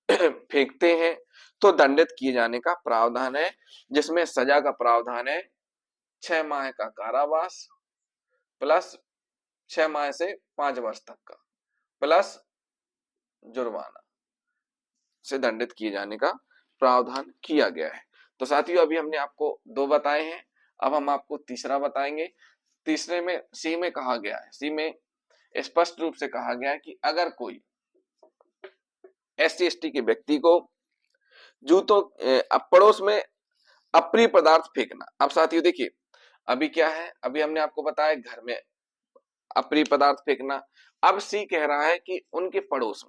फेंकते हैं, तो दंडित किए जाने का प्रावधान है, जिसमें सजा का प्रावधान है 6 माह का कारावास प्लस 6 माह से 5 वर्ष तक का, प्लस जुर्माना से दंडित किए जाने का प्रावधान किया गया है। तो साथियों, अभी हमने आपको 2 बताए हैं, अब हम आपको तीसरा बताएंगे। तीसरे में सी में कहा गया है, सी में स्पष्ट रूप से कहा गया है कि अगर कोई SC ST के व्यक्ति को जूतों पड़ोस में अप्रिय पदार्थ फेंकना। अब साथियों देखिए, अभी क्या है, अभी हमने आपको बताया घर में अप्रिय पदार्थ फेंकना। अब सी कह रहा है कि उनके पड़ोस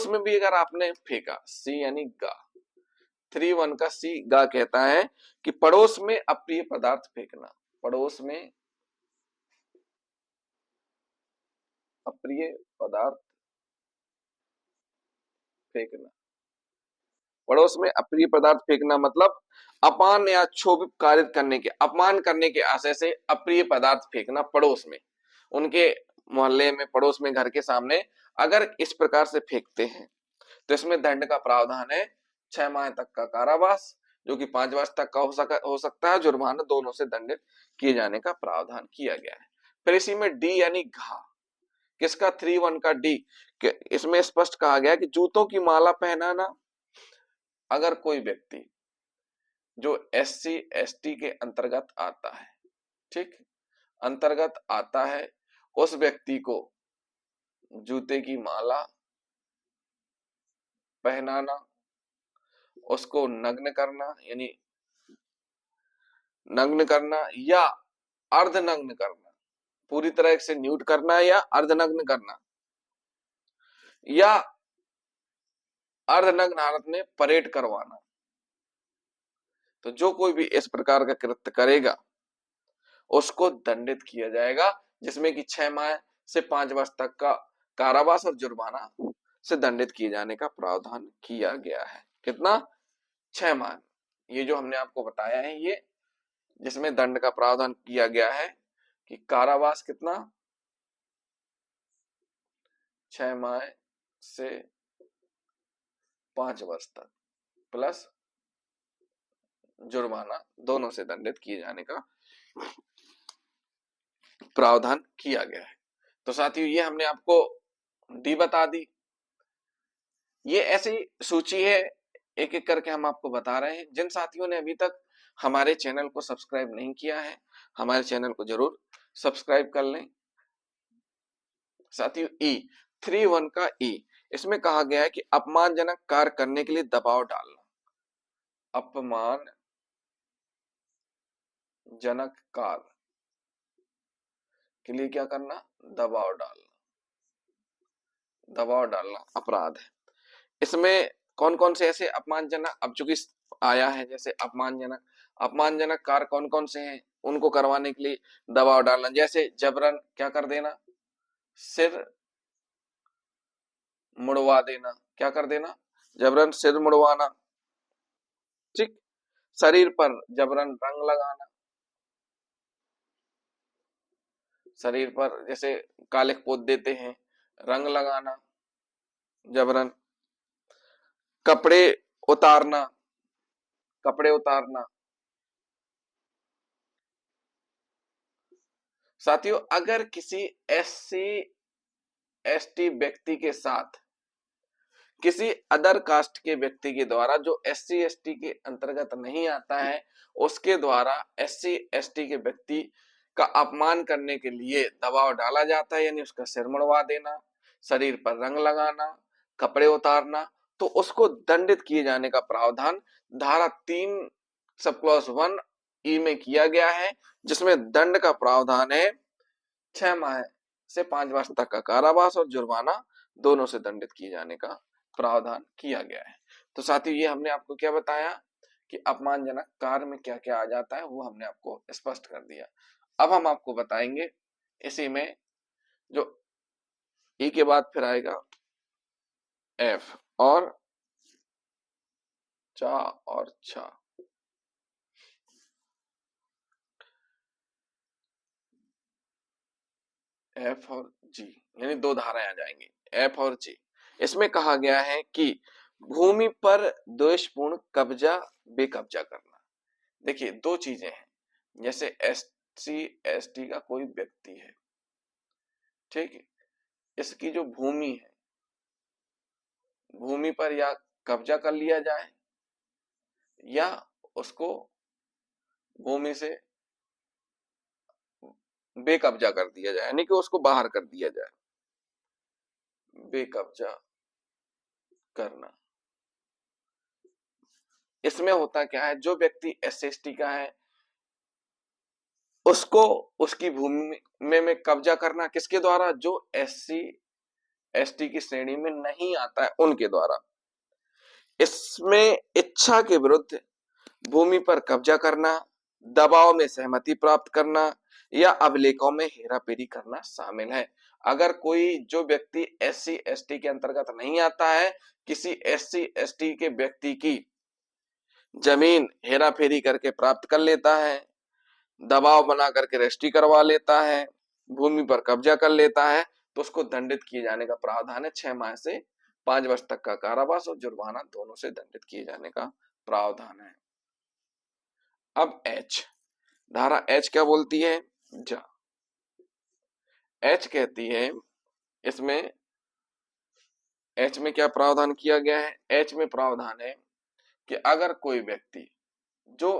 में भी अगर आपने फेंका, सी यानी गा, 3(1) का सी गा कहता है कि पड़ोस में अप्रिय पदार्थ फेंकना, पड़ोस में अप्रिय पदार्थ फेंकना। पड़ोस में अप्रिय पदार्थ फेंकना मतलब अपान या क्षोभित कार्य करने के, अपमान करने के आशय से अप्रिय पदार्थ फेंकना पड़ोस में। उनके मोहल्ले में, पड़ोस में, घर के सामने अगर इस प्रकार से फेंकते हैं तो इसमें दंड का प्रावधान है 6 माह तक का कारावास, जो कि 5 वर्ष तक का हो सकता है, जुर्माना दोनों से दंडित किए जाने का प्रावधान किया गया है। फिर इसी में डी यानी घा, किसका 3(1) का डी, इसमें स्पष्ट कहा गया कि जूतों की माला पहनाना, अगर कोई व्यक्ति जो SC ST के अंतर्गत आता है, ठीक, अंतर्गत आता है, उस व्यक्ति को जूते की माला पहनाना, उसको नग्न करना यानी नग्न करना या अर्धनग्न करना, पूरी तरह से न्यूड करना या अर्धनग्न करना, या अर्धनग्न हालत में परेड करवाना, तो जो कोई भी इस प्रकार का कृत्य करेगा उसको दंडित किया जाएगा, जिसमें कि 6 माह से 5 वर्ष तक का कारावास और जुर्माना से दंडित किए जाने का प्रावधान किया गया है। कितना? 6 माह। ये जो हमने आपको बताया है, ये जिसमें दंड का प्रावधान किया गया है कि कारावास कितना, 6 माह से 5 वर्ष तक प्लस जुर्माना, दोनों से दंडित किए जाने का प्रावधान किया गया है। तो साथियों, ये हमने आपको डी बता दी। ये ऐसी सूची है, एक एक करके हम आपको बता रहे हैं। जिन साथियों ने अभी तक हमारे चैनल को सब्सक्राइब नहीं किया है, हमारे चैनल को जरूर सब्सक्राइब कर लें। साथियों, ई 3(1) का ई, इसमें कहा गया है कि अपमानजनक कार्य करने के लिए दबाव डालना, अपमानजनक कार्य के लिए क्या करना, दबाव डालना, दबाव डालना अपराध है। इसमें कौन कौन से ऐसे अपमानजनक, अब चूंकि आया है जैसे अपमानजनक कार्य कौन कौन से हैं, उनको करवाने के लिए दबाव डालना, जैसे जबरन क्या कर देना, सिर मुड़वा देना, क्या कर देना, जबरन सिर मुड़वाना, ठीक, शरीर पर जबरन रंग लगाना, शरीर पर जैसे कालिख पोत देते हैं, रंग लगाना जबरन, कपड़े उतारना, कपड़े उतारना। साथियों, अगर किसी SC ST व्यक्ति के साथ किसी अदर कास्ट के व्यक्ति के द्वारा, जो SC ST के अंतर्गत नहीं आता है, उसके द्वारा SC ST के व्यक्ति का अपमान करने के लिए दबाव डाला जाता है, यानी उसका सिर मुड़वा देना, शरीर पर रंग लगाना, कपड़े उतारना, तो उसको दंडित किए जाने का प्रावधान धारा 3 सब क्लॉज 1 ई में किया गया है, जिसमें दंड का प्रावधान है 6 माह से 5 वर्ष तक का कारावास और जुर्माना, दोनों से दंडित किए जाने का प्रावधान किया गया है। तो साथियों, ये हमने आपको क्या बताया कि अपमानजनक कार्य में क्या क्या आ जाता है, वो हमने आपको स्पष्ट कर दिया। अब हम आपको बताएंगे इसी में जो ई के बाद फिर आएगा एफ, और चा और छा। एफ और जी, यानी 2 धाराएं आ जाएंगी, एफ और जी। इसमें कहा गया है कि भूमि पर द्वेषपूर्ण कब्जा बेकब्जा करना। देखिए, 2 चीजें हैं, जैसे SC ST का कोई व्यक्ति है, ठीक है, इसकी जो भूमि है, भूमि पर या कब्जा कर लिया जाए या उसको भूमि से बेकब्जा कर दिया जाए, यानी कि उसको बाहर कर दिया जाए, बेकब्जा करना। इसमें होता क्या है, जो व्यक्ति SC ST का है उसको उसकी भूमि में कब्जा करना किसके द्वारा, जो SC ST की श्रेणी में नहीं आता है उनके द्वारा। इसमें इच्छा के विरुद्ध भूमि पर कब्जा करना, दबाव में सहमति प्राप्त करना या अभिलेखों में हेराफेरी करना शामिल है। अगर कोई जो व्यक्ति SC ST के अंतर्गत नहीं आता है, किसी SC ST के व्यक्ति की जमीन हेराफेरी करके प्राप्त कर लेता है, दबाव बना करके रजिस्ट्री करवा लेता है, भूमि पर कब्जा कर लेता है तो उसको दंडित किए जाने का प्रावधान है। 6 माह से 5 वर्ष तक का कारावास और जुर्माना दोनों से दंडित किए जाने का प्रावधान है। अब एच, धारा एच क्या बोलती है? जा एच कहती है, इसमें एच में क्या प्रावधान किया गया है? एच में प्रावधान है कि अगर कोई व्यक्ति जो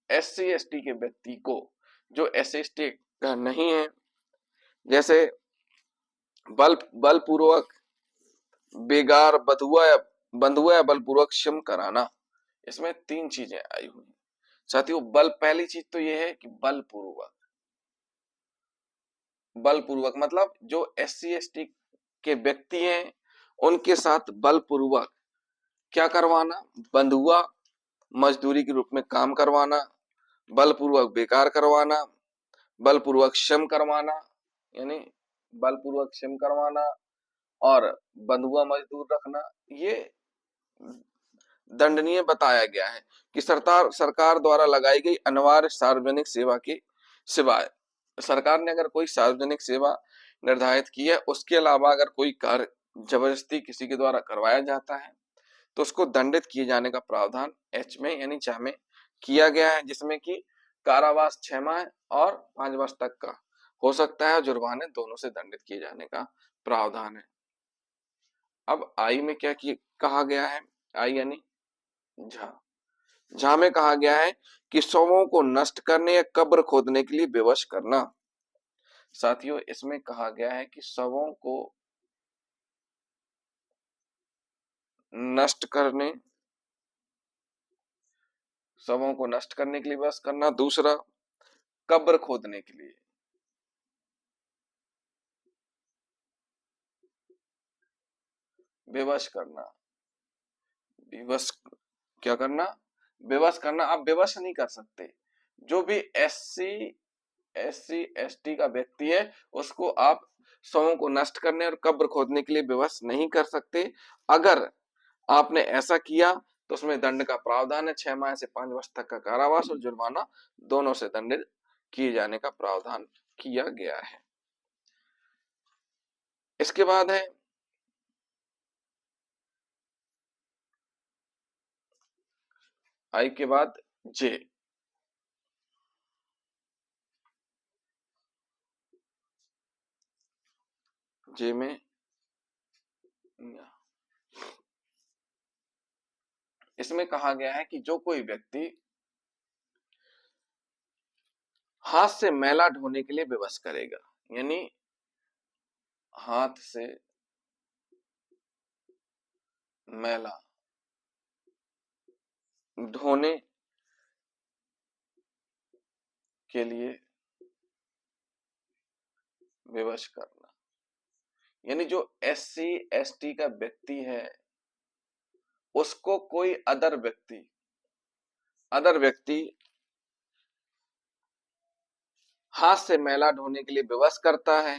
SC ST के व्यक्ति को, जो SC ST का नहीं है, जैसे बलपूर्वक बेगार बंधुआ या बलपूर्वक क्षम कराना, इसमें 3 चीजें आई हुई। साथियों पहली चीज तो यह है कि बलपूर्वक मतलब जो SC ST के व्यक्ति हैं उनके साथ बलपूर्वक क्या करवाना? बंधुआ मजदूरी के रूप में काम करवाना, बलपूर्वक बेकार करवाना, बलपूर्वक श्रम करवाना, यानी बलपूर्वक श्रम करवाना और बंधुआ मजदूर रखना, ये दंडनीय बताया गया है कि सरकार द्वारा लगाई गई अनिवार्य सार्वजनिक सेवा की सिवाय, सरकार ने अगर कोई सार्वजनिक सेवा निर्धारित की है, उसके अलावा अगर कोई कार्य जबरदस्ती किसी के द्वारा करवाया जाता है तो उसको दंडित किए जाने का प्रावधान एच में यानी च में किया गया है, जिसमें कि कारावास 6 माह और 5 वर्ष तक का हो सकता है, जुर्माने दोनों से दंडित किए जाने का प्रावधान है। अब आई में क्या कहा गया है? आई यानी झा में कहा गया है कि शवों को नष्ट करने या कब्र खोदने के लिए विवश करना। साथियों इसमें कहा गया है कि शवों को नष्ट करने के लिए विवश करना, दूसरा कब्र खोदने के लिए विवश करना। विवश क्या करना? विवश करना। आप विवश नहीं कर सकते, जो भी SC ST का व्यक्ति है उसको आप शवों को नष्ट करने और कब्र खोदने के लिए विवश नहीं कर सकते। अगर आपने ऐसा किया तो उसमें दंड का प्रावधान है, 6 माह से 5 वर्ष तक का कारावास और जुर्माना दोनों से दंडित किए जाने का प्रावधान किया गया है। इसके बाद है आई के बाद जे। जे में इसमें कहा गया है कि जो कोई व्यक्ति हाथ से मैला ढोने के लिए विवश करेगा, यानी हाथ से मैला ढोने के लिए विवश करना, यानी जो SC ST का व्यक्ति है उसको कोई अदर व्यक्ति हाथ से मैला ढोने के लिए विवश करता है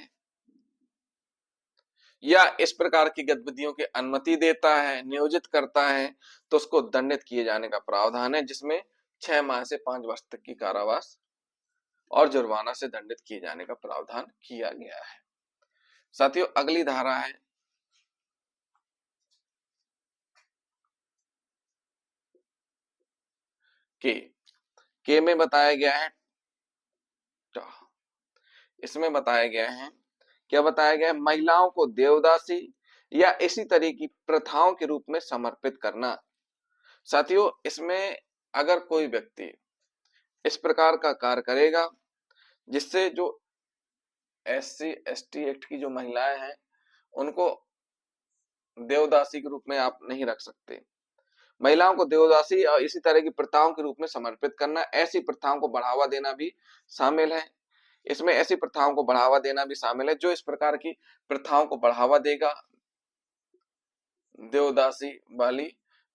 या इस प्रकार की गतिविधियों की अनुमति देता है, नियोजित करता है, तो उसको दंडित किए जाने का प्रावधान है, जिसमें 6 माह से 5 वर्ष तक की कारावास और जुर्माना से दंडित किए जाने का प्रावधान किया गया है। साथियों अगली धारा है के में बताया गया है इसमें बताया गया है, क्या बताया गया है? महिलाओं को देवदासी या इसी तरह की प्रथाओं के रूप में समर्पित करना। साथियों इसमें अगर कोई व्यक्ति इस प्रकार का कार्य करेगा जिससे जो SC ST एक्ट की जो महिलाएं हैं उनको देवदासी के रूप में आप नहीं रख सकते। महिलाओं को देवदासी और इसी तरह की प्रथाओं के रूप में समर्पित करना, ऐसी प्रथाओं को बढ़ावा देना भी शामिल है। इसमें ऐसी प्रथाओं को बढ़ावा देना भी शामिल है जो इस प्रकार की प्रथाओं को बढ़ावा देगा देवदासी वाली,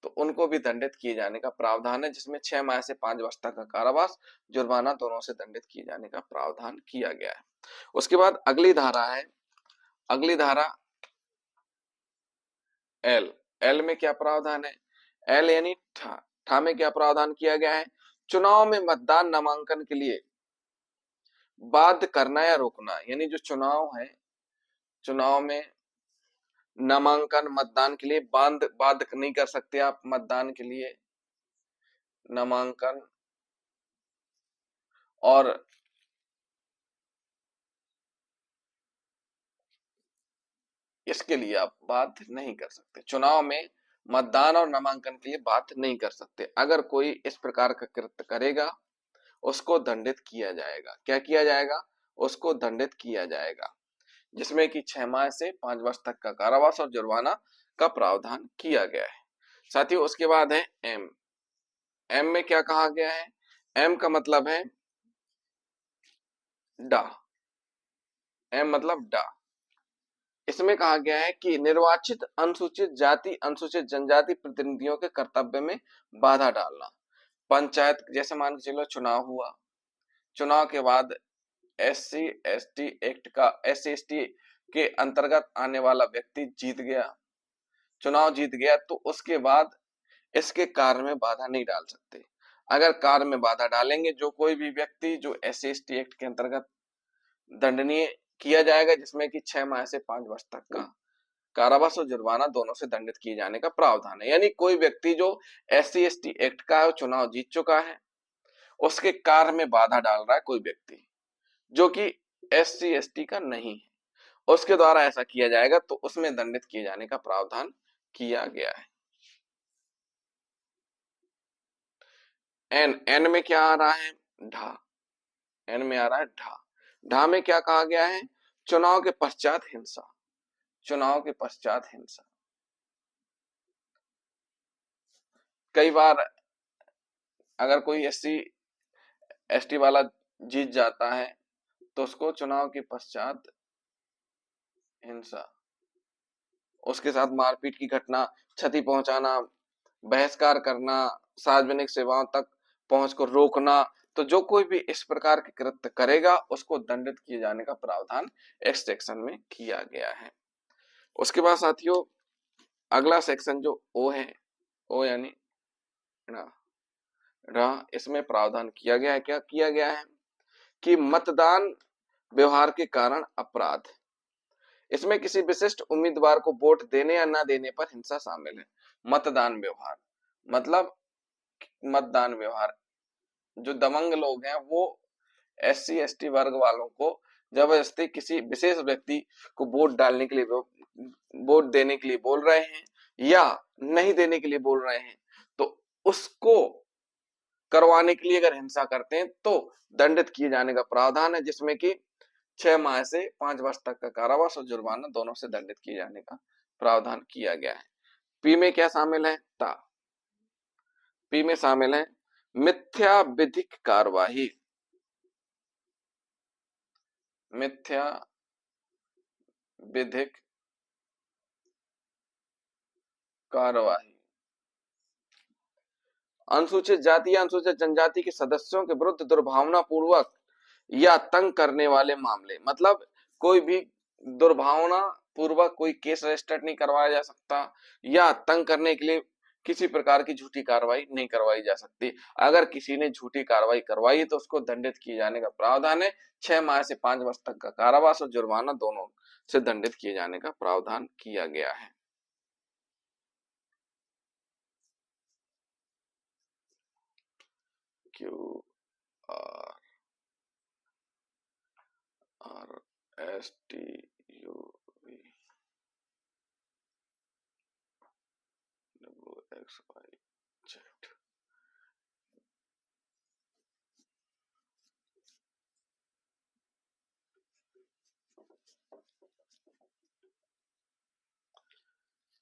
तो उनको भी दंडित किए जाने का प्रावधान है, जिसमें 6 माह से 5 वर्ष तक का कारावास जुर्माना दोनों से दंडित किए जाने का प्रावधान किया गया है। उसके बाद अगली धारा है, अगली धारा एल में क्या प्रावधान है? एल यानी ठा में क्या प्रावधान किया गया है? चुनाव में मतदान नामांकन के लिए बाध्य करना या रोकना, यानी जो चुनाव है, चुनाव में नामांकन मतदान के लिए बाध्य नहीं कर सकते आप मतदान के लिए, नामांकन और इसके लिए आप बाध्य नहीं कर सकते। चुनाव में मतदान और नामांकन के लिए बाध्य नहीं कर सकते। अगर कोई इस प्रकार का कृत्य करेगा उसको दंडित किया जाएगा। क्या किया जाएगा? उसको दंडित किया जाएगा, जिसमें कि 6 माह से 5 वर्ष तक का कारावास और जुर्माना का प्रावधान किया गया है। साथियों, उसके बाद है एम। एम में क्या कहा गया है? एम का मतलब है डा। एम मतलब डा। इसमें कहा गया है कि निर्वाचित अनुसूचित जाति अनुसूचित जनजाति प्रतिनिधियों के कर्तव्य में बाधा डालना। पंचायत, जैसे मान के चलो चुनाव हुआ, चुनाव के बाद एससी एसटी एक्ट का एससी एसटी के अंतर्गत आने वाला व्यक्ति जीत गया, चुनाव जीत गया, तो उसके बाद इसके कार्य में बाधा नहीं डाल सकते। अगर कार्य में बाधा डालेंगे जो कोई भी व्यक्ति जो एससी एसटी एक्ट के अंतर्गत दंडनीय किया जाएगा, जिसमें कि 6 माह से 5 वर्ष तक का कारावास और जुर्माना दोनों से दंडित किए जाने का प्रावधान है। यानी कोई व्यक्ति जो एससी एसटी एक्ट का चुनाव जीत चुका है, उसके कार्य में बाधा डाल रहा है कोई व्यक्ति जो कि एससी एसटी का नहीं है, उसके द्वारा ऐसा किया जाएगा, तो उसमें दंडित किए जाने का प्रावधान किया गया है। एन, एन में क्या आ रहा है? ढा। एन में आ रहा है ढा। ढा में क्या कहा गया है? चुनाव के पश्चात हिंसा। चुनाव के पश्चात हिंसा। कई बार अगर कोई एससी एसटी वाला जीत जाता है तो उसको चुनाव के पश्चात हिंसा, उसके साथ मारपीट की घटना, क्षति पहुंचाना, बहिष्कार करना, सार्वजनिक सेवाओं तक पहुंच को रोकना, तो जो कोई भी इस प्रकार के कृत्य करेगा उसको दंडित किए जाने का प्रावधान इस सेक्शन में किया गया है। उसके बाद साथियों अगला सेक्शन जो ओ है, ओ यानी इसमें प्रावधान किया गया है। क्या किया गया है? कि मतदान व्यवहार के कारण अपराध। इसमें किसी विशिष्ट उम्मीदवार को वोट देने या न देने पर हिंसा शामिल है। मतदान व्यवहार मतलब मतदान व्यवहार, जो दबंग लोग हैं वो एससी एसटी वर्ग वालों को जबरदस्ती किसी विशेष व्यक्ति को वोट डालने के लिए, वोट देने के लिए बोल रहे हैं या नहीं देने के लिए बोल रहे हैं, तो उसको करवाने के लिए अगर हिंसा करते हैं तो दंडित किए जाने का प्रावधान है, जिसमें कि 6 माह से 5 वर्ष तक का कारावास और जुर्माना दोनों से दंडित किए जाने का प्रावधान किया गया है। पी में क्या शामिल है? ता। पी में शामिल है मिथ्या विधिक कार्यवाही। मिथ्या विधिक कार्यवाही। अनुसूचित जाति या अनुसूचित जनजाति के सदस्यों के विरुद्ध दुर्भावना पूर्वक या तंग करने वाले मामले, मतलब कोई भी दुर्भावना पूर्वक कोई केस रजिस्टर नहीं करवाया जा सकता या तंग करने के लिए किसी प्रकार की झूठी कार्रवाई नहीं करवाई जा सकती। अगर किसी ने झूठी कार्रवाई करवाई तो उसको दंडित किए जाने का प्रावधान है। 6 माह से 5 वर्ष तक का कारावास और जुर्माना दोनों से दंडित किए जाने का प्रावधान किया गया है। Q R R S T U V W X Y Z.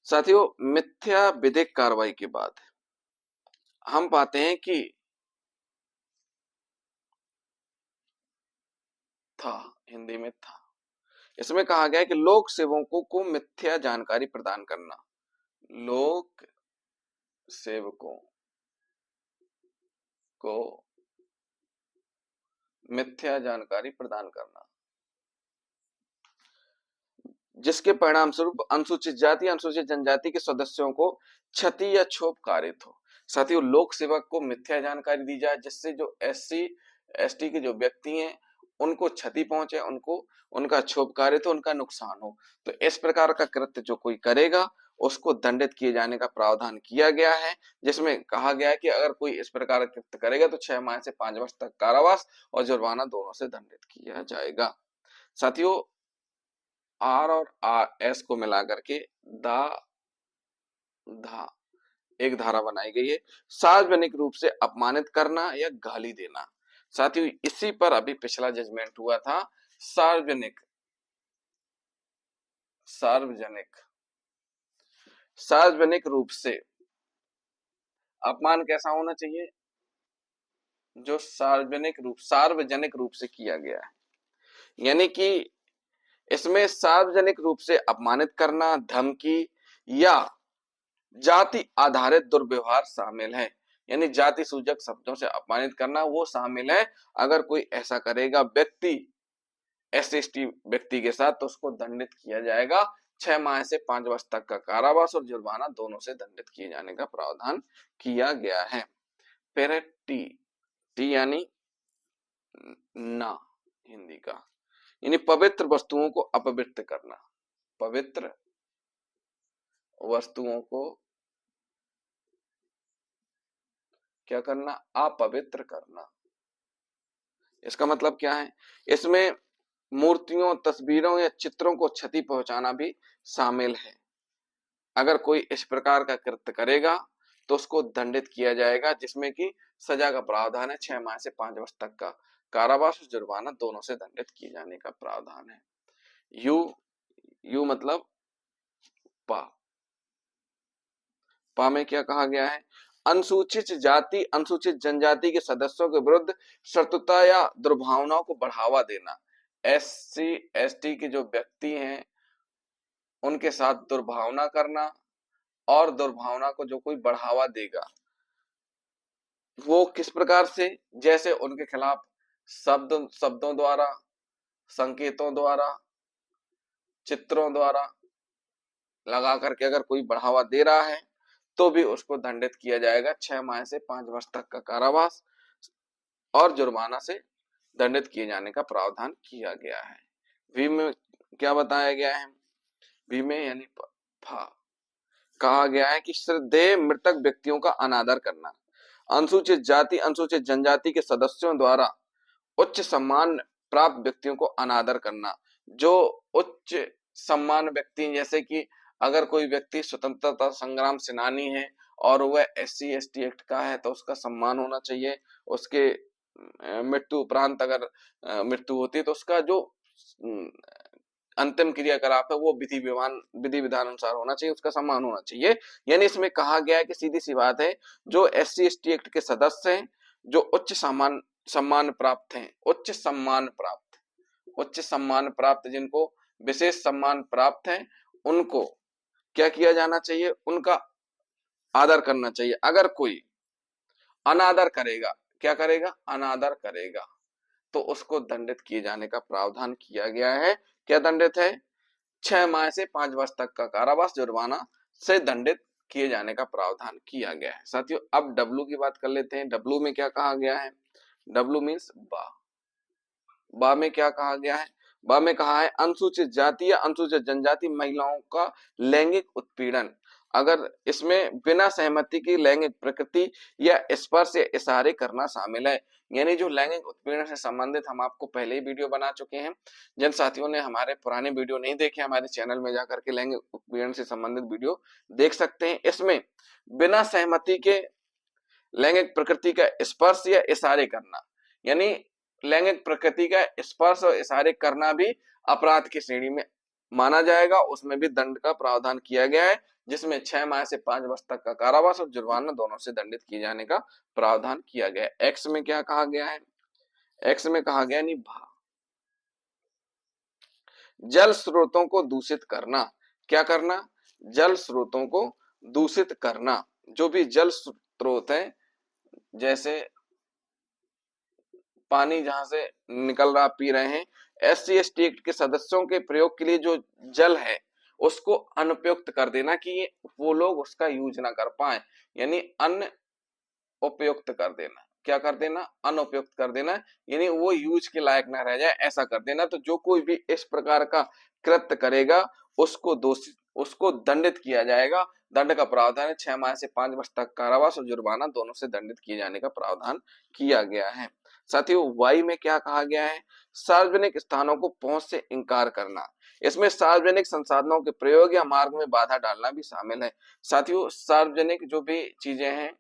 साथियों मिथ्या विधिक कार्रवाई के बाद हम पाते हैं कि था, हिंदी में था, इसमें कहा गया है कि लोक सेवकों को मिथ्या जानकारी प्रदान करना। लोक सेवकों को मिथ्या जानकारी प्रदान करना, जिसके परिणाम स्वरूप अनुसूचित जाति अनुसूचित जनजाति के सदस्यों को क्षति या क्षोभ कारित हो। साथियों लोक सेवक को मिथ्या जानकारी दी जाए, जिससे जो एससी एसटी के जो व्यक्ति हैं उनको क्षति पहुंचे, उनको उनका क्षोभ कार्य तो उनका नुकसान हो। तो इस प्रकार का कृत्य जो कोई करेगा उसको दंडित किए जाने का प्रावधान किया गया है, जिसमें कहा गया है कि अगर कोई इस प्रकार का कृत्य करेगा तो 6 माह से 5 वर्ष तक कारावास और जुर्माना दोनों से दंडित किया जाएगा। साथियों, आर और आर एस को मिलाकर के दा धा एक धारा बनाई गई है, सार्वजनिक रूप से अपमानित करना या गाली देना। साथियों, इसी पर अभी पिछला जजमेंट हुआ था। सार्वजनिक सार्वजनिक सार्वजनिक रूप से अपमान कैसा होना चाहिए? जो सार्वजनिक रूप से किया गया है, यानी कि इसमें सार्वजनिक रूप से अपमानित करना, धमकी या जाति आधारित दुर्व्यवहार शामिल है। यानी जाति सूचक शब्दों से अपमानित करना वो शामिल है। अगर कोई ऐसा करेगा व्यक्ति SC/ST व्यक्ति के साथ, तो उसको दंडित किया जाएगा। 6 माह से 5 वर्ष तक का कारावास और जुर्माना दोनों से दंडित किए जाने का प्रावधान किया गया है। फिर है टी। टी यानी ना, हिंदी का, यानी पवित्र वस्तुओं को अपवित्र करना। पवित्र वस्तुओं को क्या करना? अपवित्र करना। इसका मतलब क्या है? इसमें मूर्तियों, तस्वीरों या चित्रों को क्षति पहुंचाना भी शामिल है। अगर कोई इस प्रकार का कृत्य करेगा तो उसको दंडित किया जाएगा, जिसमें कि सजा का प्रावधान है 6 माह से 5 वर्ष तक का कारावास और जुर्माना दोनों से दंडित किए जाने का प्रावधान है। यू मतलब पा। पा में क्या कहा गया है? अनुसूचित जाति, अनुसूचित जनजाति के सदस्यों के विरुद्ध शत्रुता या दुर्भावनाओं को बढ़ावा देना। SC/ST के जो व्यक्ति हैं उनके साथ दुर्भावना करना, और दुर्भावना को जो कोई बढ़ावा देगा वो किस प्रकार से? जैसे उनके खिलाफ शब्दों द्वारा, संकेतों द्वारा, चित्रों द्वारा लगा करके अगर कोई बढ़ावा दे रहा है तो भी उसको दंडित किया जाएगा। 6 माह से 5 वर्ष तक का कारावास और जुर्माना से दंडित किए जाने का प्रावधान किया गया है। वी में क्या बताया गया है? वी में यानी फा कहा गया है कि श्रद्धेय मृतक व्यक्तियों का अनादर करना, अनुसूचित जाति, अनुसूचित जनजाति के सदस्यों द्वारा उच्च सम्मान प्राप्त व्यक्तियों को अनादर करना। जो उच्च सम्मान व्यक्ति, जैसे कि अगर कोई व्यक्ति स्वतंत्रता संग्राम सेनानी है और वह SC/ST एक्ट का है तो उसका सम्मान होना चाहिए। उसके मृत्यु उपरांत अगर मृत्यु होती है तो उसका जो अंतिम क्रियाकलाप है वो विधि विधान अनुसार होना चाहिए, उसका सम्मान होना चाहिए। यानी इसमें कहा गया है कि सीधी सी बात है, जो SC/ST एक्ट के सदस्य हैं, जो उच्च सम्मान प्राप्त हैं, उच्च सम्मान प्राप्त जिनको विशेष सम्मान प्राप्त है, उनको क्या किया जाना चाहिए? उनका आदर करना चाहिए। अगर कोई अनादर करेगा, क्या करेगा? अनादर करेगा, तो उसको दंडित किए जाने का प्रावधान किया गया है। क्या दंडित है? 6 माह से 5 वर्ष तक का कारावास, जुर्माना से दंडित किए जाने का प्रावधान किया गया है। साथियों, अब डब्ल्यू की बात कर लेते हैं। डब्ल्यू में क्या कहा गया है? डब्ल्यू मीन्स बा में क्या कहा गया है? बा में कहा है अनुसूचित जाति या अनुसूचित जनजाति महिलाओं का लैंगिक उत्पीड़न। अगर इसमें बिना सहमति की लैंगिक प्रकृति या स्पर्श या इशारे करना शामिल है। यानी जो लैंगिक उत्पीड़न से संबंधित हम आपको पहले ही वीडियो बना चुके हैं। जिन साथियों ने हमारे पुराने वीडियो नहीं देखे, हमारे चैनल में जाकर के लैंगिक उत्पीड़न से संबंधित वीडियो देख सकते हैं। इसमें बिना सहमति के लैंगिक प्रकृति का स्पर्श या इशारे करना, यानी लैंगिक प्रकृति का स्पर्श और इशारे करना भी अपराध की श्रेणी में माना जाएगा। उसमें भी दंड का प्रावधान किया गया है, जिसमें 6 माह से 5 वर्ष तक का कारावास और जुर्माना दोनों से दंडित किए जाने का प्रावधान किया गया है। एक्स में क्या कहा गया है? एक्स में कहा गया निभा जल स्रोतों को दूषित करना। क्या करना? जल स्रोतों को दूषित करना। जो भी जल स्रोत है, जैसे पानी जहां से निकल रहा पी रहे हैं, SC/ST एक्ट के सदस्यों के प्रयोग के लिए जो जल है उसको अनुपयुक्त कर देना कि वो लोग उसका यूज ना कर पाए, यानी अन उपयुक्त कर देना। क्या कर देना, अनुपयुक्त कर देना, यानी वो यूज के लायक ना रह जाए, ऐसा कर देना। तो जो कोई भी इस प्रकार का कृत्य करेगा उसको दोषी, उसको दंडित किया जाएगा। दंड का प्रावधान है 6 माह से 5 वर्ष तक कारावास और जुर्माना दोनों से दंडित किए जाने का प्रावधान किया गया है। साथियों वाई में क्या कहा गया है, सार्वजनिक स्थानों को पहुंच से इंकार करना। इसमें सार्वजनिक संसाधनों के प्रयोग या मार्ग में बाधा डालना भी शामिल है। साथियों सार्वजनिक जो भी चीजें हैं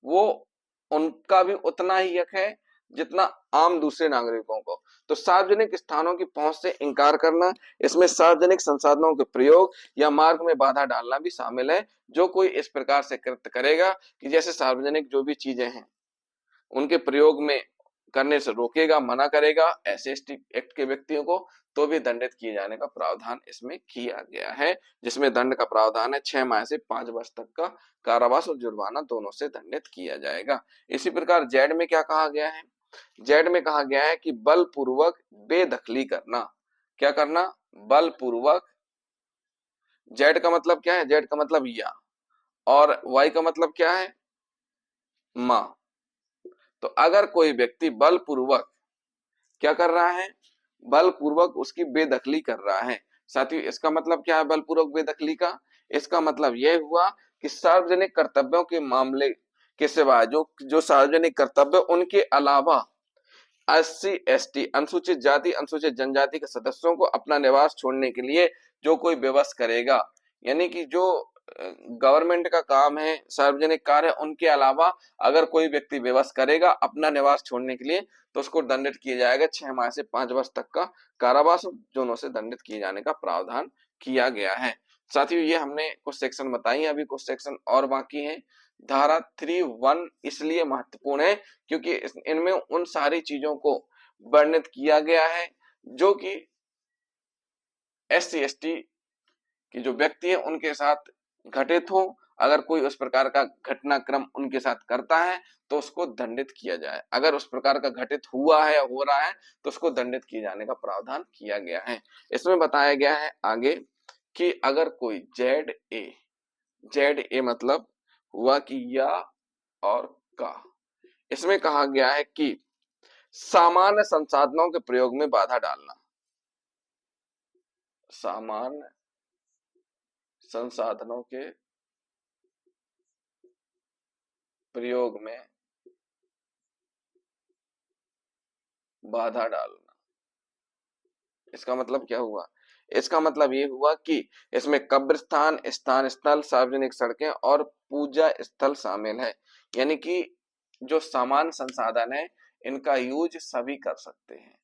वो उनका भी उतना ही हक है जितना आम दूसरे नागरिकों को। तो सार्वजनिक स्थानों की पहुंच से इंकार करना, इसमें सार्वजनिक संसाधनों के प्रयोग या मार्ग में बाधा डालना भी शामिल है। जो कोई इस प्रकार से कृत्य करेगा कि जैसे सार्वजनिक जो भी चीजें हैं उनके प्रयोग में करने से रोकेगा, मना करेगा एससी एक्ट के व्यक्तियों को, तो भी दंडित किए जाने का प्रावधान इसमें किया गया है, जिसमें दंड का प्रावधान है 6 माह से 5 वर्ष तक का कारावास और जुर्माना दोनों से दंडित किया जाएगा। इसी प्रकार जेड में क्या कहा गया है, जेड में कहा गया है कि बलपूर्वक बेदखली करना। क्या करना, बलपूर्वक। जेड का मतलब क्या है, जेड का मतलब या, और वाई का मतलब क्या है, मां। तो अगर कोई व्यक्ति बलपूर्वक क्या कर रहा है, बलपूर्वक उसकी बेदखली कर रहा है। साथियों इसका मतलब क्या है बलपूर्वक बेदखली का, इसका मतलब यह हुआ कि सार्वजनिक कर्तव्यों के मामले के सिवा जो जो सार्वजनिक कर्तव्य उनके अलावा एससी एसटी अनुसूचित जाति अनुसूचित जनजाति के सदस्यों को अपना निवास छोड़ने के लिए जो कोई विवश करेगा, यानी कि जो गवर्नमेंट का काम है, सार्वजनिक कार्य, उनके अलावा अगर कोई व्यक्ति विवश करेगा अपना निवास छोड़ने के लिए तो उसको दंडित किया जाएगा 6 माह से 5 वर्ष तक का कारावास, दोनों से दंडित किए जाने का प्रावधान किया गया है। साथियों ये हमने कुछ सेक्शन बताई, अभी कुछ सेक्शन और बाकी हैं। धारा 3(1) इसलिए महत्वपूर्ण है क्योंकि इनमें उन सारी चीजों को वर्णित किया गया है जो कि एससी एसटी की जो व्यक्ति है उनके साथ घटित हो। अगर कोई उस प्रकार का घटनाक्रम उनके साथ करता है तो उसको दंडित किया जाए, अगर उस प्रकार का घटित हुआ है, हो रहा है, तो उसको दंडित किए जाने का प्रावधान किया गया है। इसमें बताया गया है आगे कि अगर कोई जेड ए मतलब हुआ कि या और का, इसमें कहा गया है कि सामान्य संसाधनों के प्रयोग में बाधा डालना, सामान्य संसाधनों के प्रयोग में बाधा डालना। इसका मतलब क्या हुआ, इसका मतलब ये हुआ कि इसमें कब्रिस्तान, स्थान स्थल, सार्वजनिक सड़कें और पूजा स्थल शामिल है। यानी कि जो सामान्य संसाधन है इनका यूज सभी कर सकते हैं,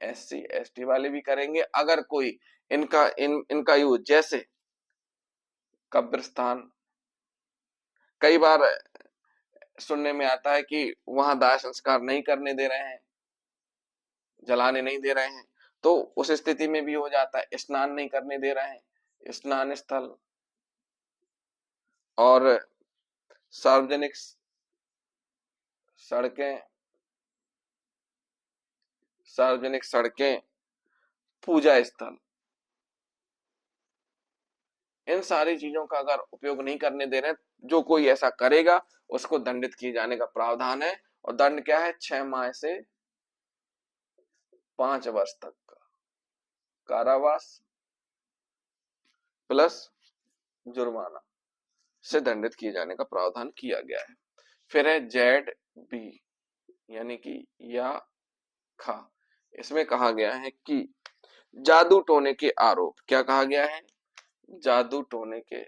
एससी एसटी वाले भी करेंगे। अगर कोई इनका यूज, जैसे कब्रिस्तान, कई बार सुनने में आता है कि वहां दाह संस्कार नहीं करने दे रहे हैं, जलाने नहीं दे रहे हैं, तो उस स्थिति में भी हो जाता है। स्नान नहीं करने दे रहे हैं, स्नान स्थल और सार्वजनिक सड़कें, सार्वजनिक सड़कें, पूजा स्थल, इन सारी चीजों का अगर उपयोग नहीं करने दे रहे, जो कोई ऐसा करेगा उसको दंडित किए जाने का प्रावधान है। और दंड क्या है, 6 माह से 5 वर्ष तक का कारावास प्लस जुर्माना से दंडित किए जाने का प्रावधान किया गया है। फिर है जेड बी यानी कि या खा, इसमें कहा गया है कि जादू टोने के आरोप, क्या कहा गया है, जादू टोने के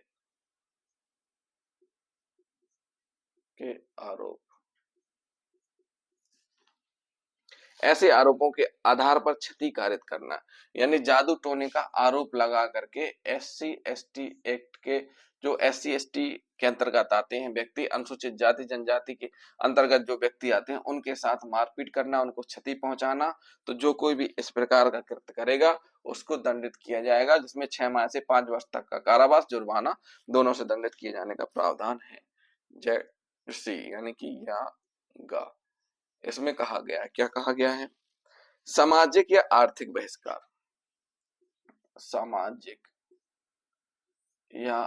आरोप, ऐसे आरोपों के आधार पर क्षति कारित करना। यानी जादू टोने का आरोप लगा करके एससी एसटी एक्ट के, जो एससी एसटी के अंतर्गत आते हैं व्यक्ति, अनुसूचित जाति जनजाति के अंतर्गत जो व्यक्ति आते हैं उनके साथ मारपीट करना, उनको क्षति पहुंचाना। तो जो कोई भी इस प्रकार का कृत्य करेगा उसको दंडित किया जाएगा, जिसमें 6 माह से 5 वर्ष तक का कारावास, जुर्माना दोनों से दंडित किए जाने का प्रावधान है। जेड सी यानी कि या गा, इसमें कहा गया है, क्या कहा गया है, सामाजिक या आर्थिक बहिष्कार, सामाजिक या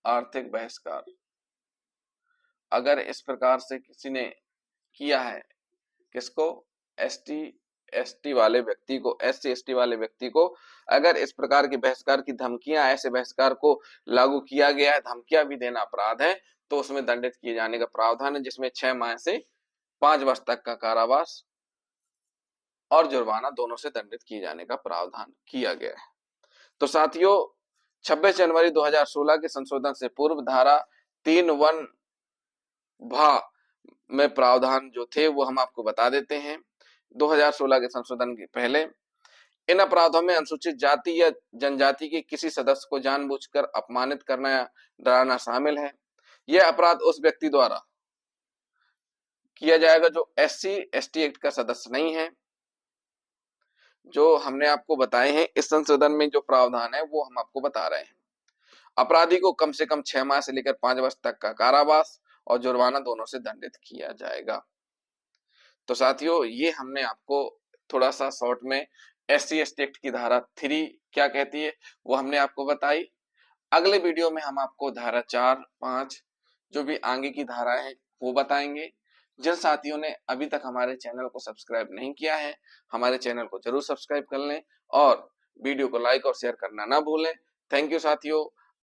आर्थिक बहिष्कार अगर इस प्रकार से किसी ने किया है, किसको, ST वाले व्यक्ति को, SC ST वाले व्यक्ति को अगर इस प्रकार की बहिष्कार की धमकियां, ऐसे बहिष्कार को लागू किया गया है, धमकियां भी देना अपराध है, तो उसमें दंडित किए जाने का प्रावधान है, जिसमें 6 माह से 5 वर्ष तक का कारावास और जुर्माना दोनों से दंडित किए जाने का प्रावधान किया गया है। तो साथियों, 26 जनवरी 2016 के संशोधन से पूर्व धारा 3(1) भा में प्रावधान जो थे वो हम आपको बता देते हैं। 2016 के संशोधन के पहले इन अपराधों में अनुसूचित जाति या जनजाति के किसी सदस्य को जानबूझकर अपमानित करना या डराना शामिल है। यह अपराध उस व्यक्ति द्वारा किया जाएगा जो SC ST एक्ट का सदस्य नहीं है। जो हमने आपको बताए हैं इस संशोधन में जो प्रावधान है वो हम आपको बता रहे हैं। अपराधी को कम से कम 6 माह से लेकर 5 वर्ष तक का कारावास और जुर्माना दोनों से दंडित किया जाएगा। तो साथियों, ये हमने आपको थोड़ा सा शॉर्ट में SC ST एक्ट की धारा 3 क्या कहती है वो हमने आपको बताई। अगले वीडियो में हम आपको धारा 4, 5 जो भी आगे की धारा है वो बताएंगे। जिन साथियों ने अभी तक हमारे चैनल को सब्सक्राइब नहीं किया है, हमारे चैनल को जरूर सब्सक्राइब कर लें और वीडियो को लाइक और शेयर करना ना भूलें। थैंक यू साथियों।